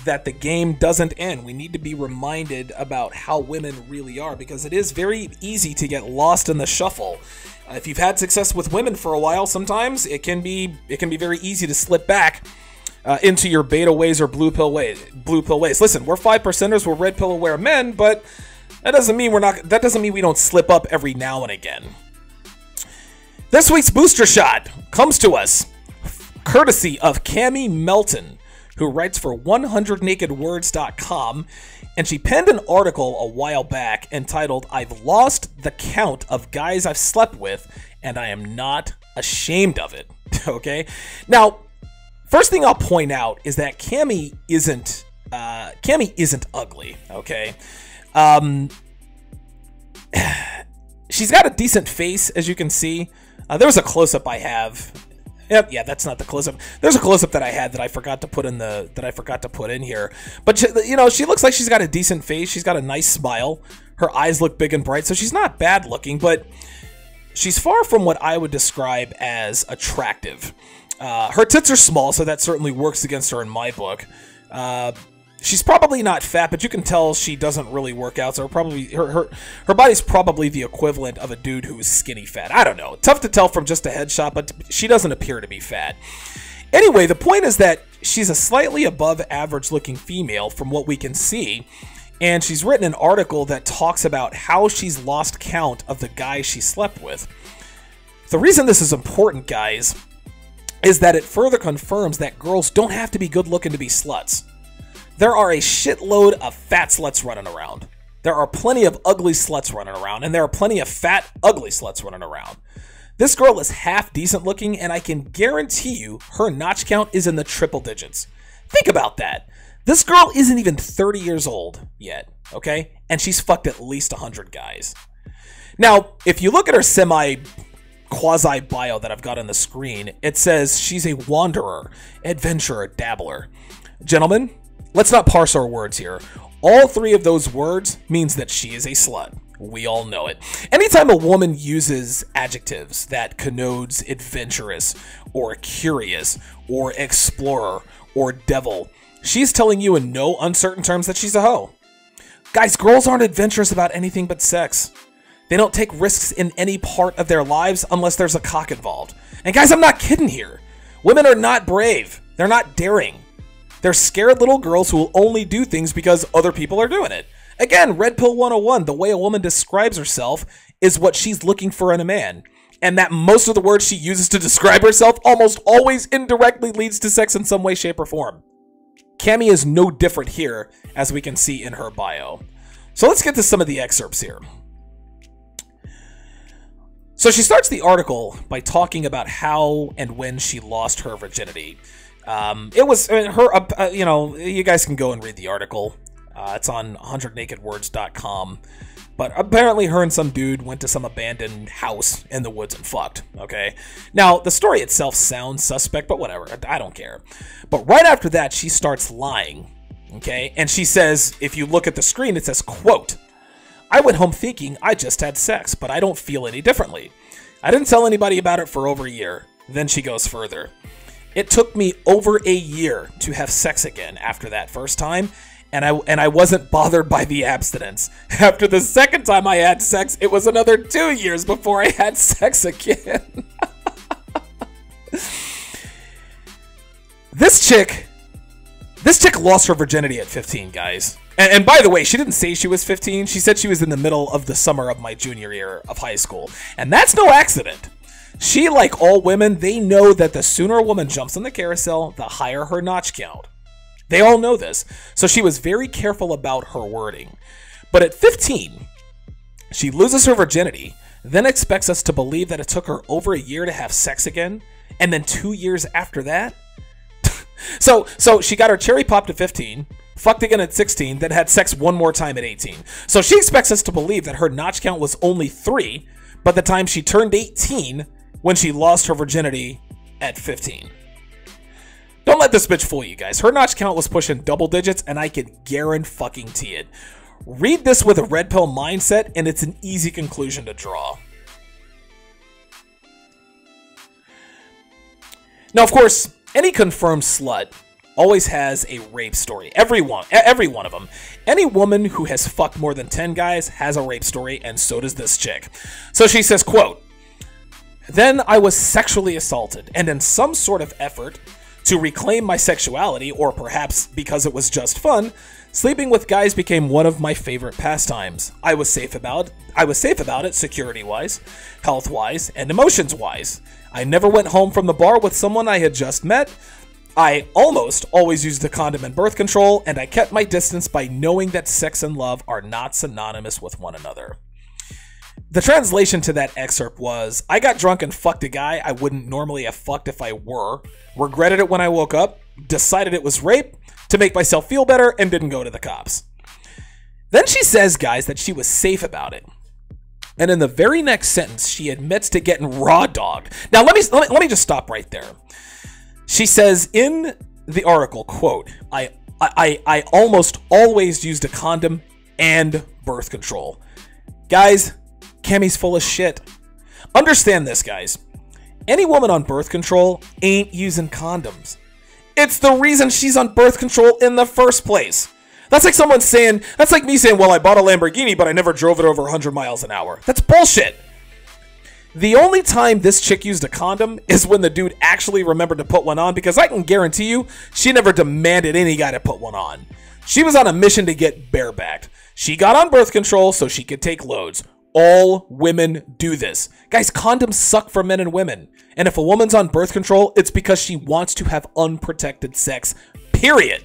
that the game doesn't end. We need to be reminded about how women really are, because it is very easy to get lost in the shuffle. If you've had success with women for a while, sometimes it can be very easy to slip back into your beta ways or blue pill ways. Listen, we're 5%ers, we're red pill aware men, but that doesn't mean we don't slip up every now and again. This week's booster shot comes to us courtesy of Cammie Melton, who writes for 100nakedwords.com, and she penned an article a while back entitled, "I've lost the count of guys I've slept with, and I am not ashamed of it." Okay? Now, first thing I'll point out is that Cammie isn't ugly, okay? She's got a decent face, as you can see. There was a close-up I have. Yep, yeah, that's not the close-up. There's a close-up that I had that I forgot to put in here. But she looks like she's got a decent face. She's got a nice smile. Her eyes look big and bright, so she's not bad looking, but she's far from what I would describe as attractive. Her tits are small, so that certainly works against her in my book. She's probably not fat, but you can tell she doesn't really work out, so her body's probably the equivalent of a dude who is skinny fat. I don't know. Tough to tell from just a headshot, but she doesn't appear to be fat. Anyway, the point is that she's a slightly above average looking female from what we can see, and she's written an article that talks about how she's lost count of the guys she slept with. The reason this is important, guys, is that it further confirms that girls don't have to be good looking to be sluts. There are a shitload of fat sluts running around. There are plenty of ugly sluts running around, and there are plenty of fat, ugly sluts running around. This girl is half decent looking, and I can guarantee you her notch count is in the triple digits. Think about that. This girl isn't even 30 years old yet, okay? And she's fucked at least 100 guys. Now, if you look at her quasi bio that I've got on the screen, it says she's a wanderer, adventurer, dabbler. Gentlemen, let's not parse our words here. All three of those words means that she is a slut. We all know it. Anytime a woman uses adjectives that connotes adventurous or curious or explorer or devil, she's telling you in no uncertain terms that she's a hoe. Guys, girls aren't adventurous about anything but sex. They don't take risks in any part of their lives unless there's a cock involved. And guys, I'm not kidding here. Women are not brave. They're not daring. They're scared little girls who will only do things because other people are doing it. Again, Red Pill 101, the way a woman describes herself is what she's looking for in a man. And that most of the words she uses to describe herself almost always indirectly leads to sex in some way, shape, or form. Cammie is no different here, as we can see in her bio. So let's get to some of the excerpts here. So she starts the article by talking about how and when she lost her virginity. You guys can go and read the article. It's on 100nakedwords.com. But apparently her and some dude went to some abandoned house in the woods and fucked, okay? Now, the story itself sounds suspect, but whatever. I don't care. But right after that, she starts lying, okay? And she says, if you look at the screen, it says, quote, I went home thinking I just had sex, but I don't feel any differently. I didn't tell anybody about it for over a year. Then she goes further. It took me over a year to have sex again after that first time, and I wasn't bothered by the abstinence. After the second time I had sex, it was another 2 years before I had sex again. This chick lost her virginity at 15, guys. And by the way, she didn't say she was 15. She said she was in the middle of the summer of my junior year of high school. And that's no accident. She, like all women, they know that the sooner a woman jumps on the carousel, the higher her notch count. They all know this. So she was very careful about her wording. But at 15, she loses her virginity, then expects us to believe that it took her over a year to have sex again, and then 2 years after that? So she got her cherry popped at 15, fucked again at 16, then had sex one more time at 18. So she expects us to believe that her notch count was only 3 by the time she turned 18 when she lost her virginity at 15. Don't let this bitch fool you guys. Her notch count was pushing double digits, and I can guarantee it. Read this with a red pill mindset, and it's an easy conclusion to draw. Now, of course, any confirmed slut always has a rape story. Every one of them. Any woman who has fucked more than 10 guys has a rape story, and so does this chick. So she says, quote, "Then I was sexually assaulted, and in some sort of effort to reclaim my sexuality, or perhaps because it was just fun, sleeping with guys became one of my favorite pastimes. I was safe about it security-wise, health-wise, and emotions-wise. I never went home from the bar with someone I had just met. I almost always used a condom and birth control, and I kept my distance by knowing that sex and love are not synonymous with one another." The translation to that excerpt was, "I got drunk and fucked a guy I wouldn't normally have fucked if I were, regretted it when I woke up, decided it was rape to make myself feel better, and didn't go to the cops." Then she says, guys, that she was safe about it. And in the very next sentence, she admits to getting raw dogged. Now, let me just stop right there. She says in the article, quote, I almost always used a condom and birth control. Guys, Cammy's full of shit. Understand this, guys. Any woman on birth control ain't using condoms. It's the reason she's on birth control in the first place. That's like me saying, well, I bought a Lamborghini, but I never drove it over 100 miles an hour. That's bullshit. The only time this chick used a condom is when the dude actually remembered to put one on, because I can guarantee you, she never demanded any guy to put one on. She was on a mission to get barebacked. She got on birth control so she could take loads. All women do this. Guys, condoms suck for men and women. And if a woman's on birth control, it's because she wants to have unprotected sex, period.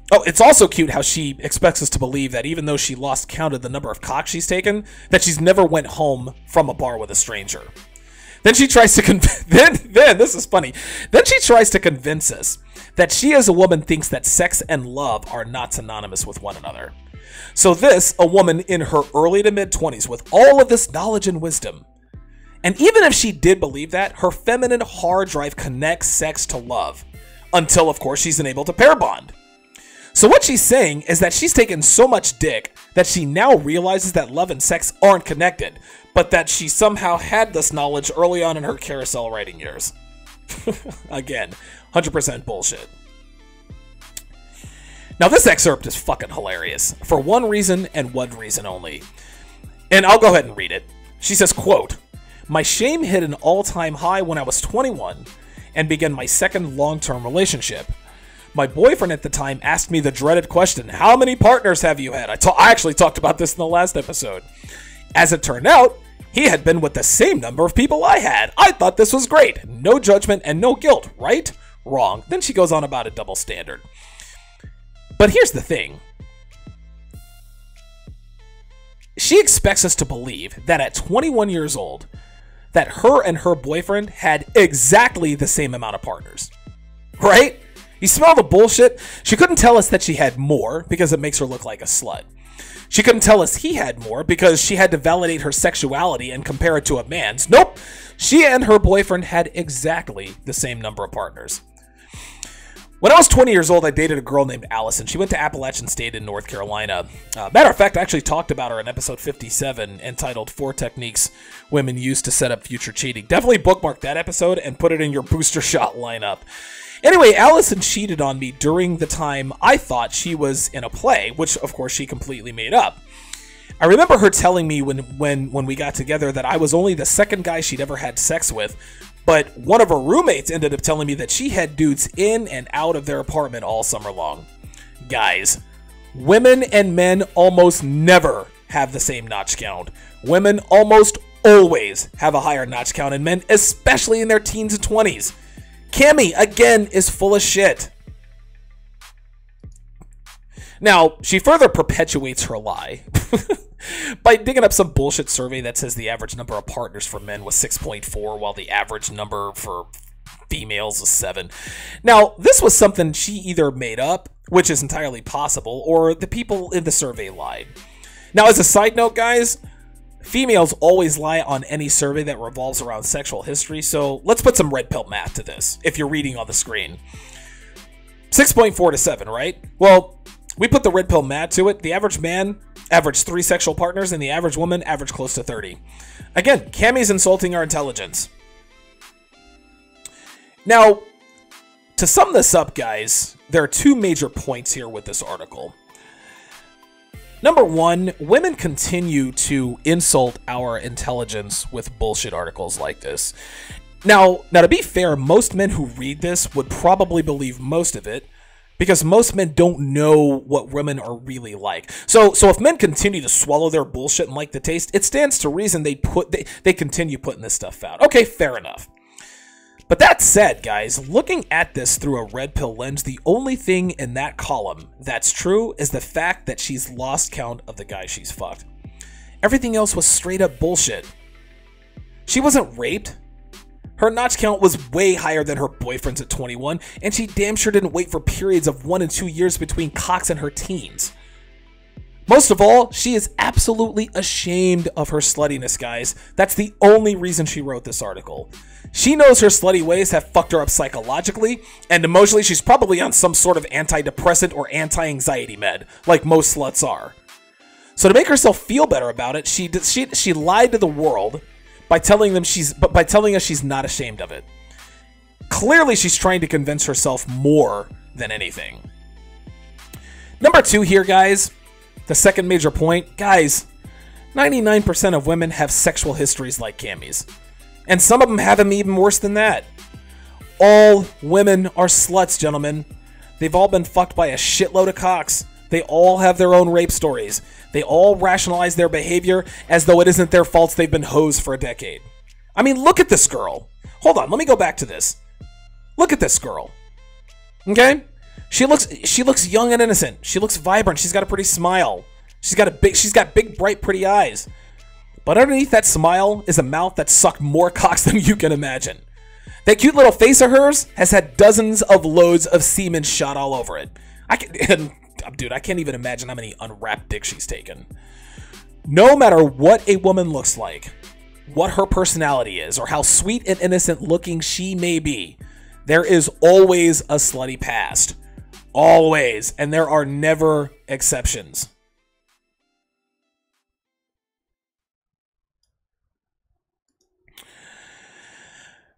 Oh, it's also cute how she expects us to believe that even though she lost count of the number of cocks she's taken, that she's never went home from a bar with a stranger. Then she tries to this is funny. Then she tries to convince us that she as a woman thinks that sex and love are not synonymous with one another. So this, a woman in her early to mid-20s with all of this knowledge and wisdom. And even if she did believe that, her feminine hard drive connects sex to love. Until, of course, she's unable to pair bond. So what she's saying is that she's taken so much dick that she now realizes that love and sex aren't connected, but that she somehow had this knowledge early on in her carousel writing years. Again, 100% bullshit. Now this excerpt is fucking hilarious, for one reason and one reason only. And I'll go ahead and read it. She says, quote, "My shame hit an all-time high when I was 21 and began my second long-term relationship. My boyfriend at the time asked me the dreaded question, how many partners have you had? I actually talked about this in the last episode. As it turned out, he had been with the same number of people I had. I thought this was great. No judgment and no guilt, right? Wrong." Then she goes on about a double standard. But here's the thing. She expects us to believe that at 21 years old, that her and her boyfriend had exactly the same amount of partners. Right? You smell the bullshit? She couldn't tell us that she had more because it makes her look like a slut. She couldn't tell us he had more because she had to validate her sexuality and compare it to a man's. Nope. She and her boyfriend had exactly the same number of partners. When I was 20 years old, I dated a girl named Allison. She went to Appalachian State in North Carolina. Matter of fact, I actually talked about her in episode 57, entitled 4 Techniques Women Use to Set Up Future Cheating. Definitely bookmark that episode and put it in your booster shot lineup. Anyway, Allison cheated on me during the time I thought she was in a play, which, of course, she completely made up. I remember her telling me when we got together that I was only the second guy she'd ever had sex with, but one of her roommates ended up telling me that she had dudes in and out of their apartment all summer long. Guys, women and men almost never have the same notch count. Women almost always have a higher notch count than men, especially in their teens and 20s. Cammy, again, is full of shit. Now, she further perpetuates her lie by digging up some bullshit survey that says the average number of partners for men was 6.4, while the average number for females is 7. Now, this was something she either made up, which is entirely possible, or the people in the survey lied. Now, as a side note, guys, females always lie on any survey that revolves around sexual history, so let's put some red pill math to this, if you're reading on the screen. 6.4 to 7, right? Well, we put the red pill math to it. The average man averaged 3 sexual partners, and the average woman averaged close to 30. Again, Cammy's insulting our intelligence. Now, to sum this up, guys, there are 2 major points here with this article. Number 1, women continue to insult our intelligence with bullshit articles like this. Now, to be fair, most men who read this would probably believe most of it, because most men don't know what women are really like. So if men continue to swallow their bullshit and like the taste, it stands to reason they continue putting this stuff out. Okay, fair enough. But that said, guys, looking at this through a red pill lens, the only thing in that column that's true is the fact that she's lost count of the guys she's fucked. Everything else was straight up bullshit. She wasn't raped. Her notch count was way higher than her boyfriend's at 21, and she damn sure didn't wait for periods of 1 and 2 years between cocks in her teens. Most of all, she is absolutely ashamed of her sluttiness, guys. That's the only reason she wrote this article. She knows her slutty ways have fucked her up psychologically, and emotionally she's probably on some sort of antidepressant or anti-anxiety med, like most sluts are. So to make herself feel better about it, she lied to the world by telling us she's not ashamed of it. Clearly, she's trying to convince herself more than anything. Number 2 here, guys. The second major point. Guys, 99% of women have sexual histories like Cammy's. And some of them have them even worse than that. All women are sluts, gentlemen. They've all been fucked by a shitload of cocks. They all have their own rape stories. They all rationalize their behavior as though it isn't their faults they've been hosed for a decade. I mean, look at this girl. Hold on, let me go back to this. Look at this girl. Okay? She looks young and innocent. She looks vibrant. She's got a pretty smile. She's got big, bright, pretty eyes. But underneath that smile is a mouth that sucked more cocks than you can imagine. That cute little face of hers has had dozens of loads of semen shot all over it. Dude, I can't even imagine how many unwrapped dicks she's taken. No matter what a woman looks like, what her personality is, or how sweet and innocent looking she may be, there is always a slutty past. Always. And there are never exceptions.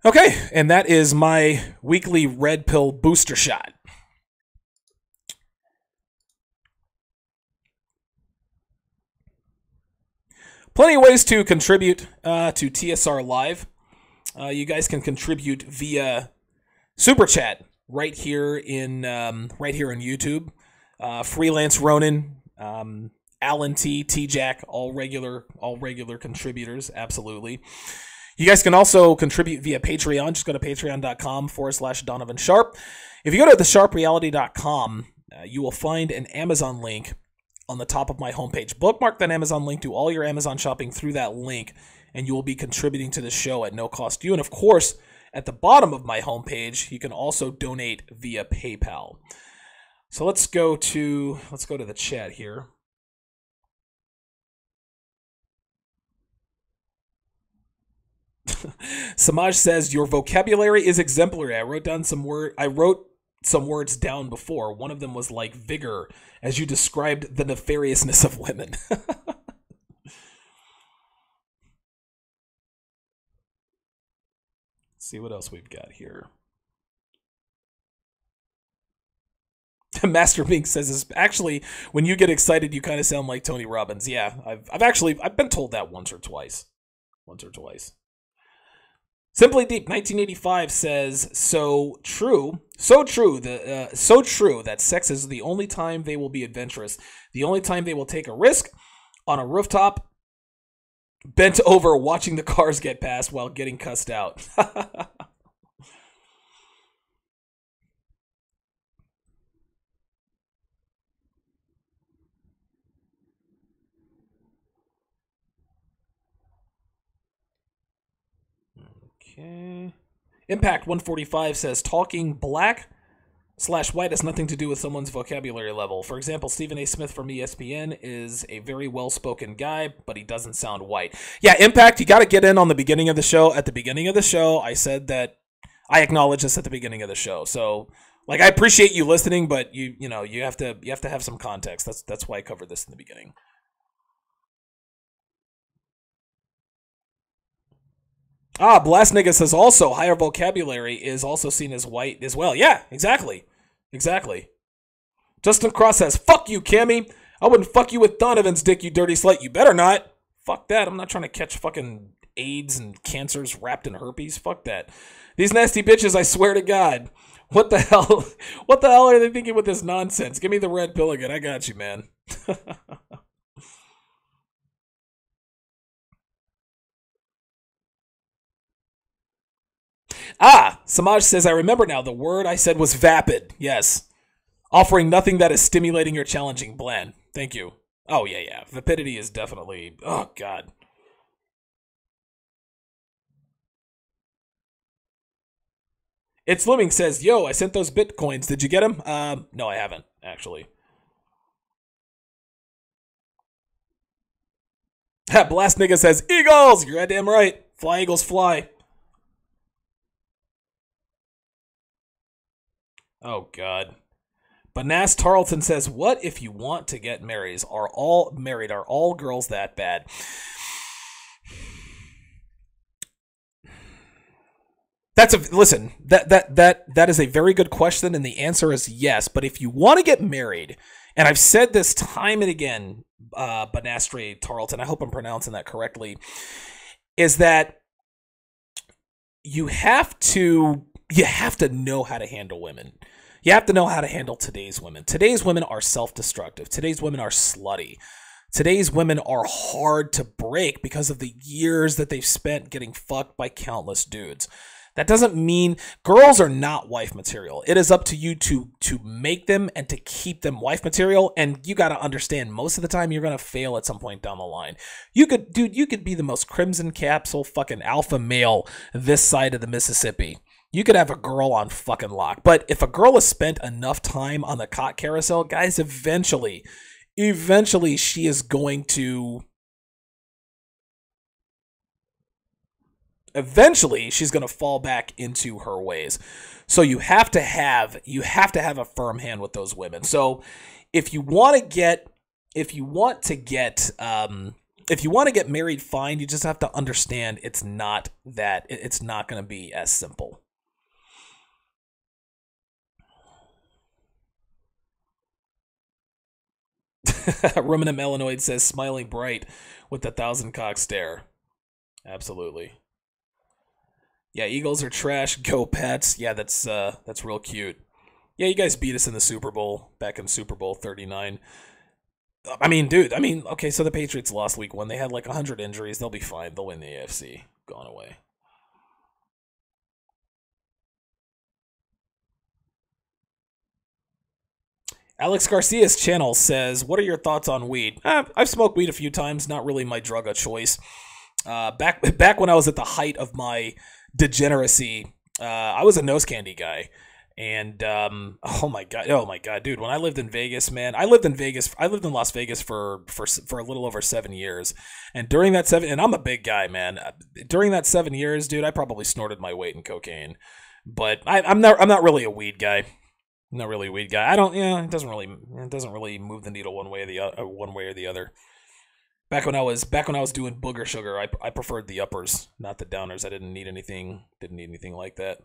Okay, and that is my weekly red pill booster shot. Plenty of ways to contribute to TSR Live. You guys can contribute via Super Chat right here in YouTube. Freelance Ronin, Alan T Jack, all regular contributors, absolutely. You guys can also contribute via Patreon. Just go to patreon.com/Donovan Sharp. If you go to thesharpreality.com, you will find an Amazon link on the top of my homepage. Bookmark that Amazon link, do all your Amazon shopping through that link, and you will be contributing to the show at no cost to you. And of course, at the bottom of my homepage, you can also donate via PayPal. So let's go to the chat here. Samaj says, your vocabulary is exemplary. I wrote some words down before. One of them was like vigor, as you described the nefariousness of women. See what else we've got here. Master Mink says, is actually, when you get excited, you kind of sound like Tony Robbins. Yeah, I've been told that once or twice. Simply Deep 1985 says, so true that sex is the only time they will be adventurous, the only time they will take a risk on a rooftop, bent over watching the cars get past while getting cussed out. Okay. Impact 145 says talking black/white has nothing to do with someone's vocabulary level. For example, Stephen A. Smith from ESPN is a very well-spoken guy, but he doesn't sound white. Yeah, Impact, you got to get in on the beginning of the show. At the beginning of the show, I said that I acknowledge this at the beginning of the show. So, like, I appreciate you listening, but you have to have some context. That's why I covered this in the beginning. Blast Nigga says also higher vocabulary is also seen as white as well. Yeah, exactly. Justin Cross says, fuck you, Cammy. I wouldn't fuck you with Donovan's dick, you dirty slut. You better not. Fuck that. I'm not trying to catch fucking AIDS and cancers wrapped in herpes. Fuck that. These nasty bitches, I swear to God. What the hell? What the hell are they thinking with this nonsense? Give me the red pill again. I got you, man. Samaj says, I remember now. The word I said was vapid. Yes. Offering nothing that is stimulating or challenging. Bland. Thank you. Oh, yeah. Vapidity is definitely... Oh, God. It's Looming says, yo, I sent those bitcoins. Did you get them? No, I haven't, actually. Blast Nigga says, Eagles! You're goddamn right. Fly, Eagles, fly. Oh, God. Banas Tarleton says, what if you want to get married? Are all girls that bad? Listen, that is a very good question, and the answer is yes. But if you want to get married, and I've said this time and again, Banastri Tarleton, I hope I'm pronouncing that correctly, is that you have to know how to handle women. You have to know how to handle today's women. Today's women are self-destructive. Today's women are slutty. Today's women are hard to break because of the years that they've spent getting fucked by countless dudes. That doesn't mean girls are not wife material. It is up to you to make them and to keep them wife material. And you got to understand, most of the time you're going to fail at some point down the line. You could be the most crimson capsule fucking alpha male this side of the Mississippi. You could have a girl on fucking lock. But if a girl has spent enough time on the cock carousel, guys, eventually she is going to... Eventually, she's going to fall back into her ways. So you have to have a firm hand with those women. So if you want to get married, fine. You just have to understand it's not going to be as simple. Ruminant Melanoid says, smiling bright with the 1,000-cock stare. Absolutely. Yeah, Eagles are trash. Go Pats. Yeah, that's real cute. Yeah, you guys beat us in the Super Bowl, back in Super Bowl 39. I mean, dude, okay, so the Patriots lost week 1. They had like 100 injuries. They'll be fine. They'll win the AFC. Gone away. Alex Garcia's channel says, what are your thoughts on weed? I've smoked weed a few times. Not really my drug of choice. Back when I was at the height of my degeneracy, I was a nose candy guy. And oh my god, dude, when I lived in Vegas, man, I lived in Las Vegas for a little over 7 years. And during that and I'm a big guy, man. During that 7 years, dude, I probably snorted my weight in cocaine. But I'm not really a weed guy. Not really a weed guy. I don't. Yeah, it doesn't really move the needle one way or the other. Back when I was doing booger sugar, I preferred the uppers, not the downers. I didn't need anything like that.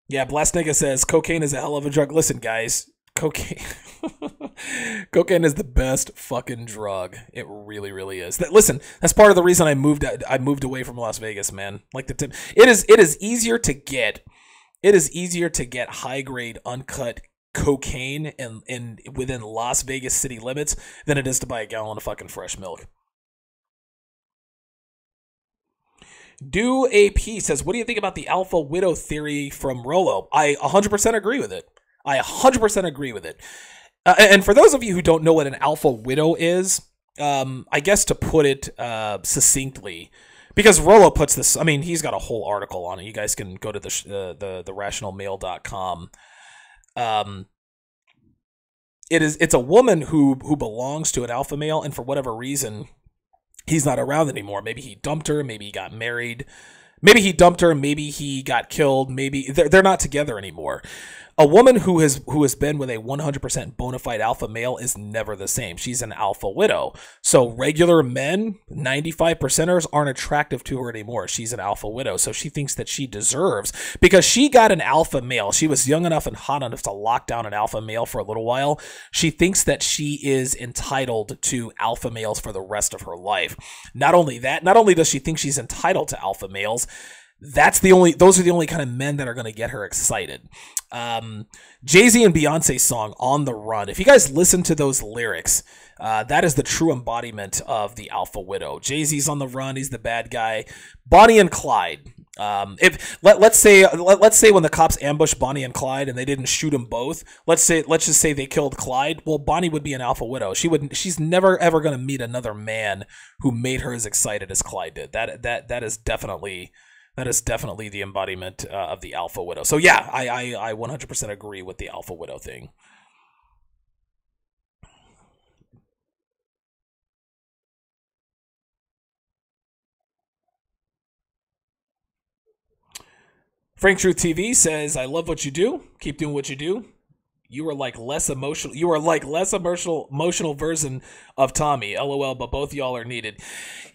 Yeah, Blast Nigga says cocaine is a hell of a drug. Listen, guys, cocaine cocaine is the best fucking drug. It really, really is. Listen, that's part of the reason I moved away from Las Vegas, man. Like it is easier to get. It is easier to get high grade uncut cocaine in within Las Vegas city limits than it is to buy a gallon of fucking fresh milk. Do AP says, what do you think about the alpha widow theory from Rolo? I 100% agree with it. And for those of you who don't know what an alpha widow is, I guess to put it succinctly, because Rolo puts this, I mean, he's got a whole article on it. You guys can go to the rationalmail.com. It's a woman who belongs to an alpha male, and for whatever reason, he's not around anymore. Maybe he dumped her. Maybe he got married. Maybe he dumped her. Maybe he got killed. Maybe they're not together anymore. A woman who has been with a 100% bona fide alpha male is never the same. She's an alpha widow. So regular men, 95%ers, aren't attractive to her anymore. She's an alpha widow. So she thinks that she deserves, because she got an alpha male. She was young enough and hot enough to lock down an alpha male for a little while. She thinks that she is entitled to alpha males for the rest of her life. Not only that, not only does she think she's entitled to alpha males, those are the only kind of men that are going to get her excited. Jay-Z and Beyonce's song On the Run, if you guys listen to those lyrics, that is the true embodiment of the alpha widow. Jay-Z's on the run, he's the bad guy. Bonnie and Clyde. Let's say when the cops ambushed Bonnie and Clyde and they didn't shoot them both, let's just say they killed Clyde. Well, Bonnie would be an alpha widow. She's never ever going to meet another man who made her as excited as Clyde did. That is definitely the embodiment of the alpha widow. So yeah, I 100% agree with the alpha widow thing. Frank Truth TV says, I love what you do. Keep doing what you do. You are like less emotional version of Tommy. LOL, but both y'all are needed.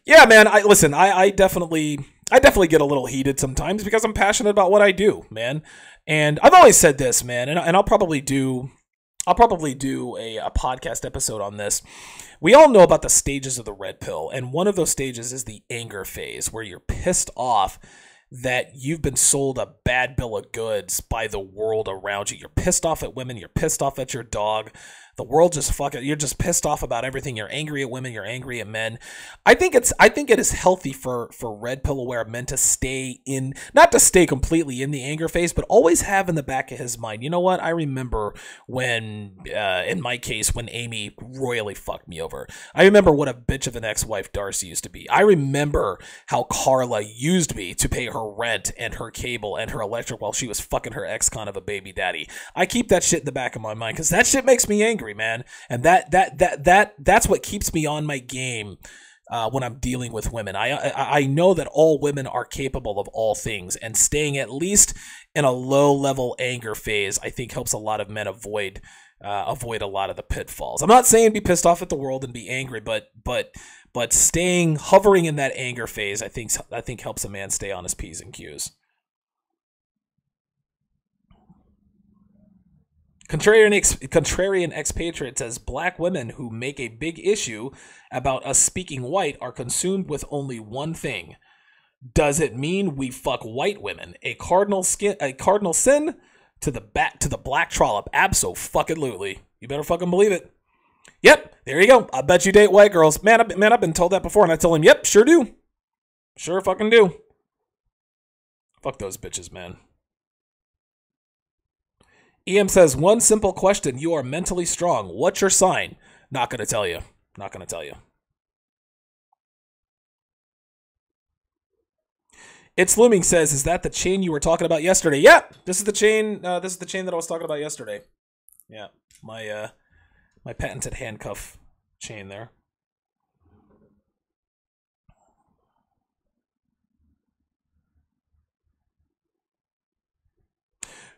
Yeah, man, I definitely get a little heated sometimes because I'm passionate about what I do, man. And I've always said this, man, and I'll probably do a podcast episode on this. We all know about the stages of the red pill, and one of those stages is the anger phase, where you're pissed off that you've been sold a bad bill of goods by the world around you. You're pissed off at women. You're pissed off at your dog. The world just you're just pissed off about everything. You're angry at women. You're angry at men. I think it is healthy for red pill aware men to stay in, not to stay completely in the anger phase, but always have in the back of his mind, you know what? I remember when, in my case, when Amy royally fucked me over. I remember what a bitch of an ex-wife Darcy used to be. I remember how Carla used me to pay her rent and her cable and her electric while she was fucking her ex-con of a baby daddy. I keep that shit in the back of my mind because that shit makes me angry, man, and that's what keeps me on my game when I'm dealing with women. I know that all women are capable of all things, and staying at least in a low level anger phase, I think, helps a lot of men avoid a lot of the pitfalls. I'm not saying be pissed off at the world and be angry, but hovering in that anger phase, I think helps a man stay on his P's and Q's. Contrarian expatriate says, black women who make a big issue about us speaking white are consumed with only one thing. Does it mean we fuck white women? A cardinal sin to the black trollop. Abso-fucking-lutely. You better fucking believe it. Yep, there you go. I bet you date white girls. Man, I've been told that before, and I tell him, yep, sure do. Sure fucking do. Fuck those bitches, man. EM says, one simple question. You are mentally strong. What's your sign? Not going to tell you. Not going to tell you. It's Looming says, is that the chain you were talking about yesterday? Yeah, this is the chain. This is the chain that I was talking about yesterday. Yeah, my patented handcuff chain there.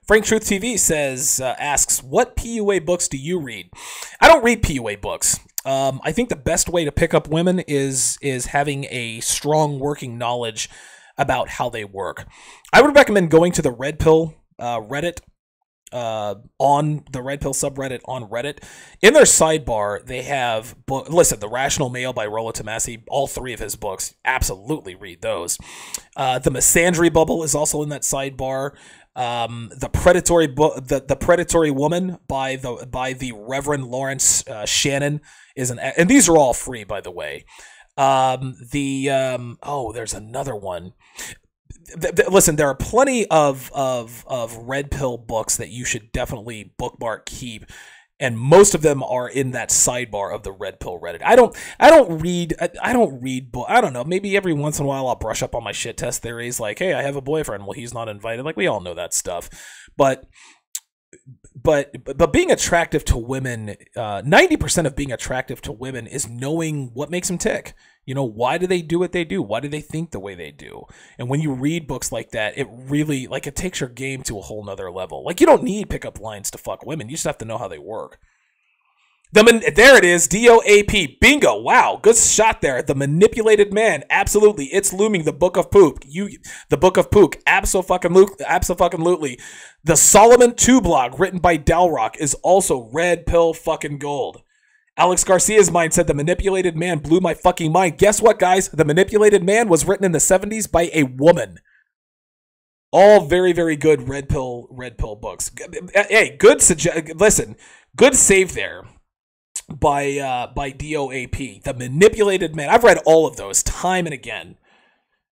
Frank Truth TV asks, what PUA books do you read? I don't read PUA books. I think the best way to pick up women is having a strong working knowledge about how they work. I would recommend going to the Red Pill Reddit, on the Red Pill subreddit on Reddit. In their sidebar, they have listen, The Rational Male by Rollo Tomasi, all 3 of his books. Absolutely read those. The Misandry Bubble is also in that sidebar. The Predatory Woman by the Reverend Lawrence Shannon is and these are all free, by the way. There's another one. Listen, there are plenty of Red Pill books that you should definitely bookmark, keep, and most of them are in that sidebar of the Red Pill Reddit. I don't read I don't know, maybe every once in a while I'll brush up on my shit test theories, like, hey, I have a boyfriend, well, he's not invited. Like, we all know that stuff. But being attractive to women, 90% of being attractive to women is knowing what makes them tick. You know, why do they do what they do? Why do they think the way they do? And when you read books like that, it really, like, it takes your game to a whole nother level. Like, you don't need pickup lines to fuck women. You just have to know how they work. There it is, DOAP. Bingo. Wow, good shot there. The Manipulated Man. Absolutely. It's looming. The Book of Poop. The Book of Pook. Absolutely. The Solomon 2 blog, written by Dalrock, is also red pill fucking gold. Alex Garcia's mind said The Manipulated Man blew my fucking mind. Guess what, guys? The Manipulated Man was written in the 70s by a woman. All very, very good red pill books. Hey, good save there by DOAP. The Manipulated Man. I've read all of those time and again.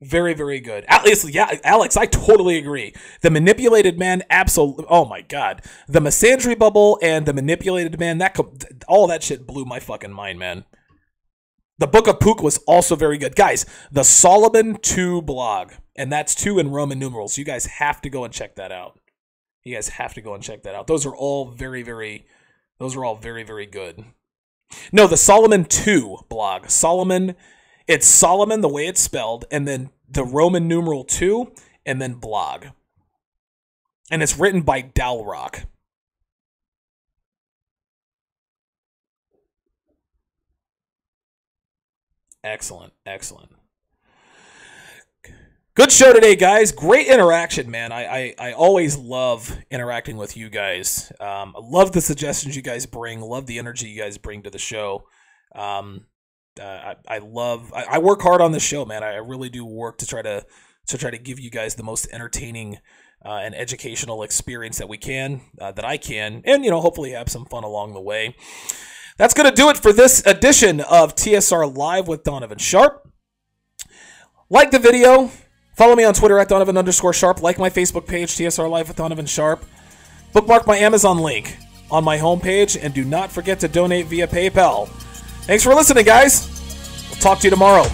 Very, very good. At least, yeah, Alex, I totally agree. The Manipulated Man, absolutely. Oh my God, the Misandry Bubble and the Manipulated Man. All that shit blew my fucking mind, man. The Book of Pook was also very good, guys. The Solomon 2 blog, and that's 2 in Roman numerals. You guys have to go and check that out. Those are all very, very good. No, the Solomon 2 blog. Solomon. It's Solomon, the way it's spelled, and then the Roman numeral 2, and then blog. And it's written by Dalrock. Excellent. Good show today, guys. Great interaction, man. I always love interacting with you guys. I love the suggestions you guys bring. Love the energy you guys bring to the show. I work hard on this show, man. I really do work to try to give you guys the most entertaining and educational experience that I can, and hopefully have some fun along the way. That's gonna do it for this edition of TSR Live with Donovan Sharp. Like the video, follow me on Twitter at Donovan_Sharp, like my Facebook page, TSR Live with Donovan Sharp. Bookmark my Amazon link on my homepage, and do not forget to donate via PayPal. Thanks for listening, guys. We'll talk to you tomorrow.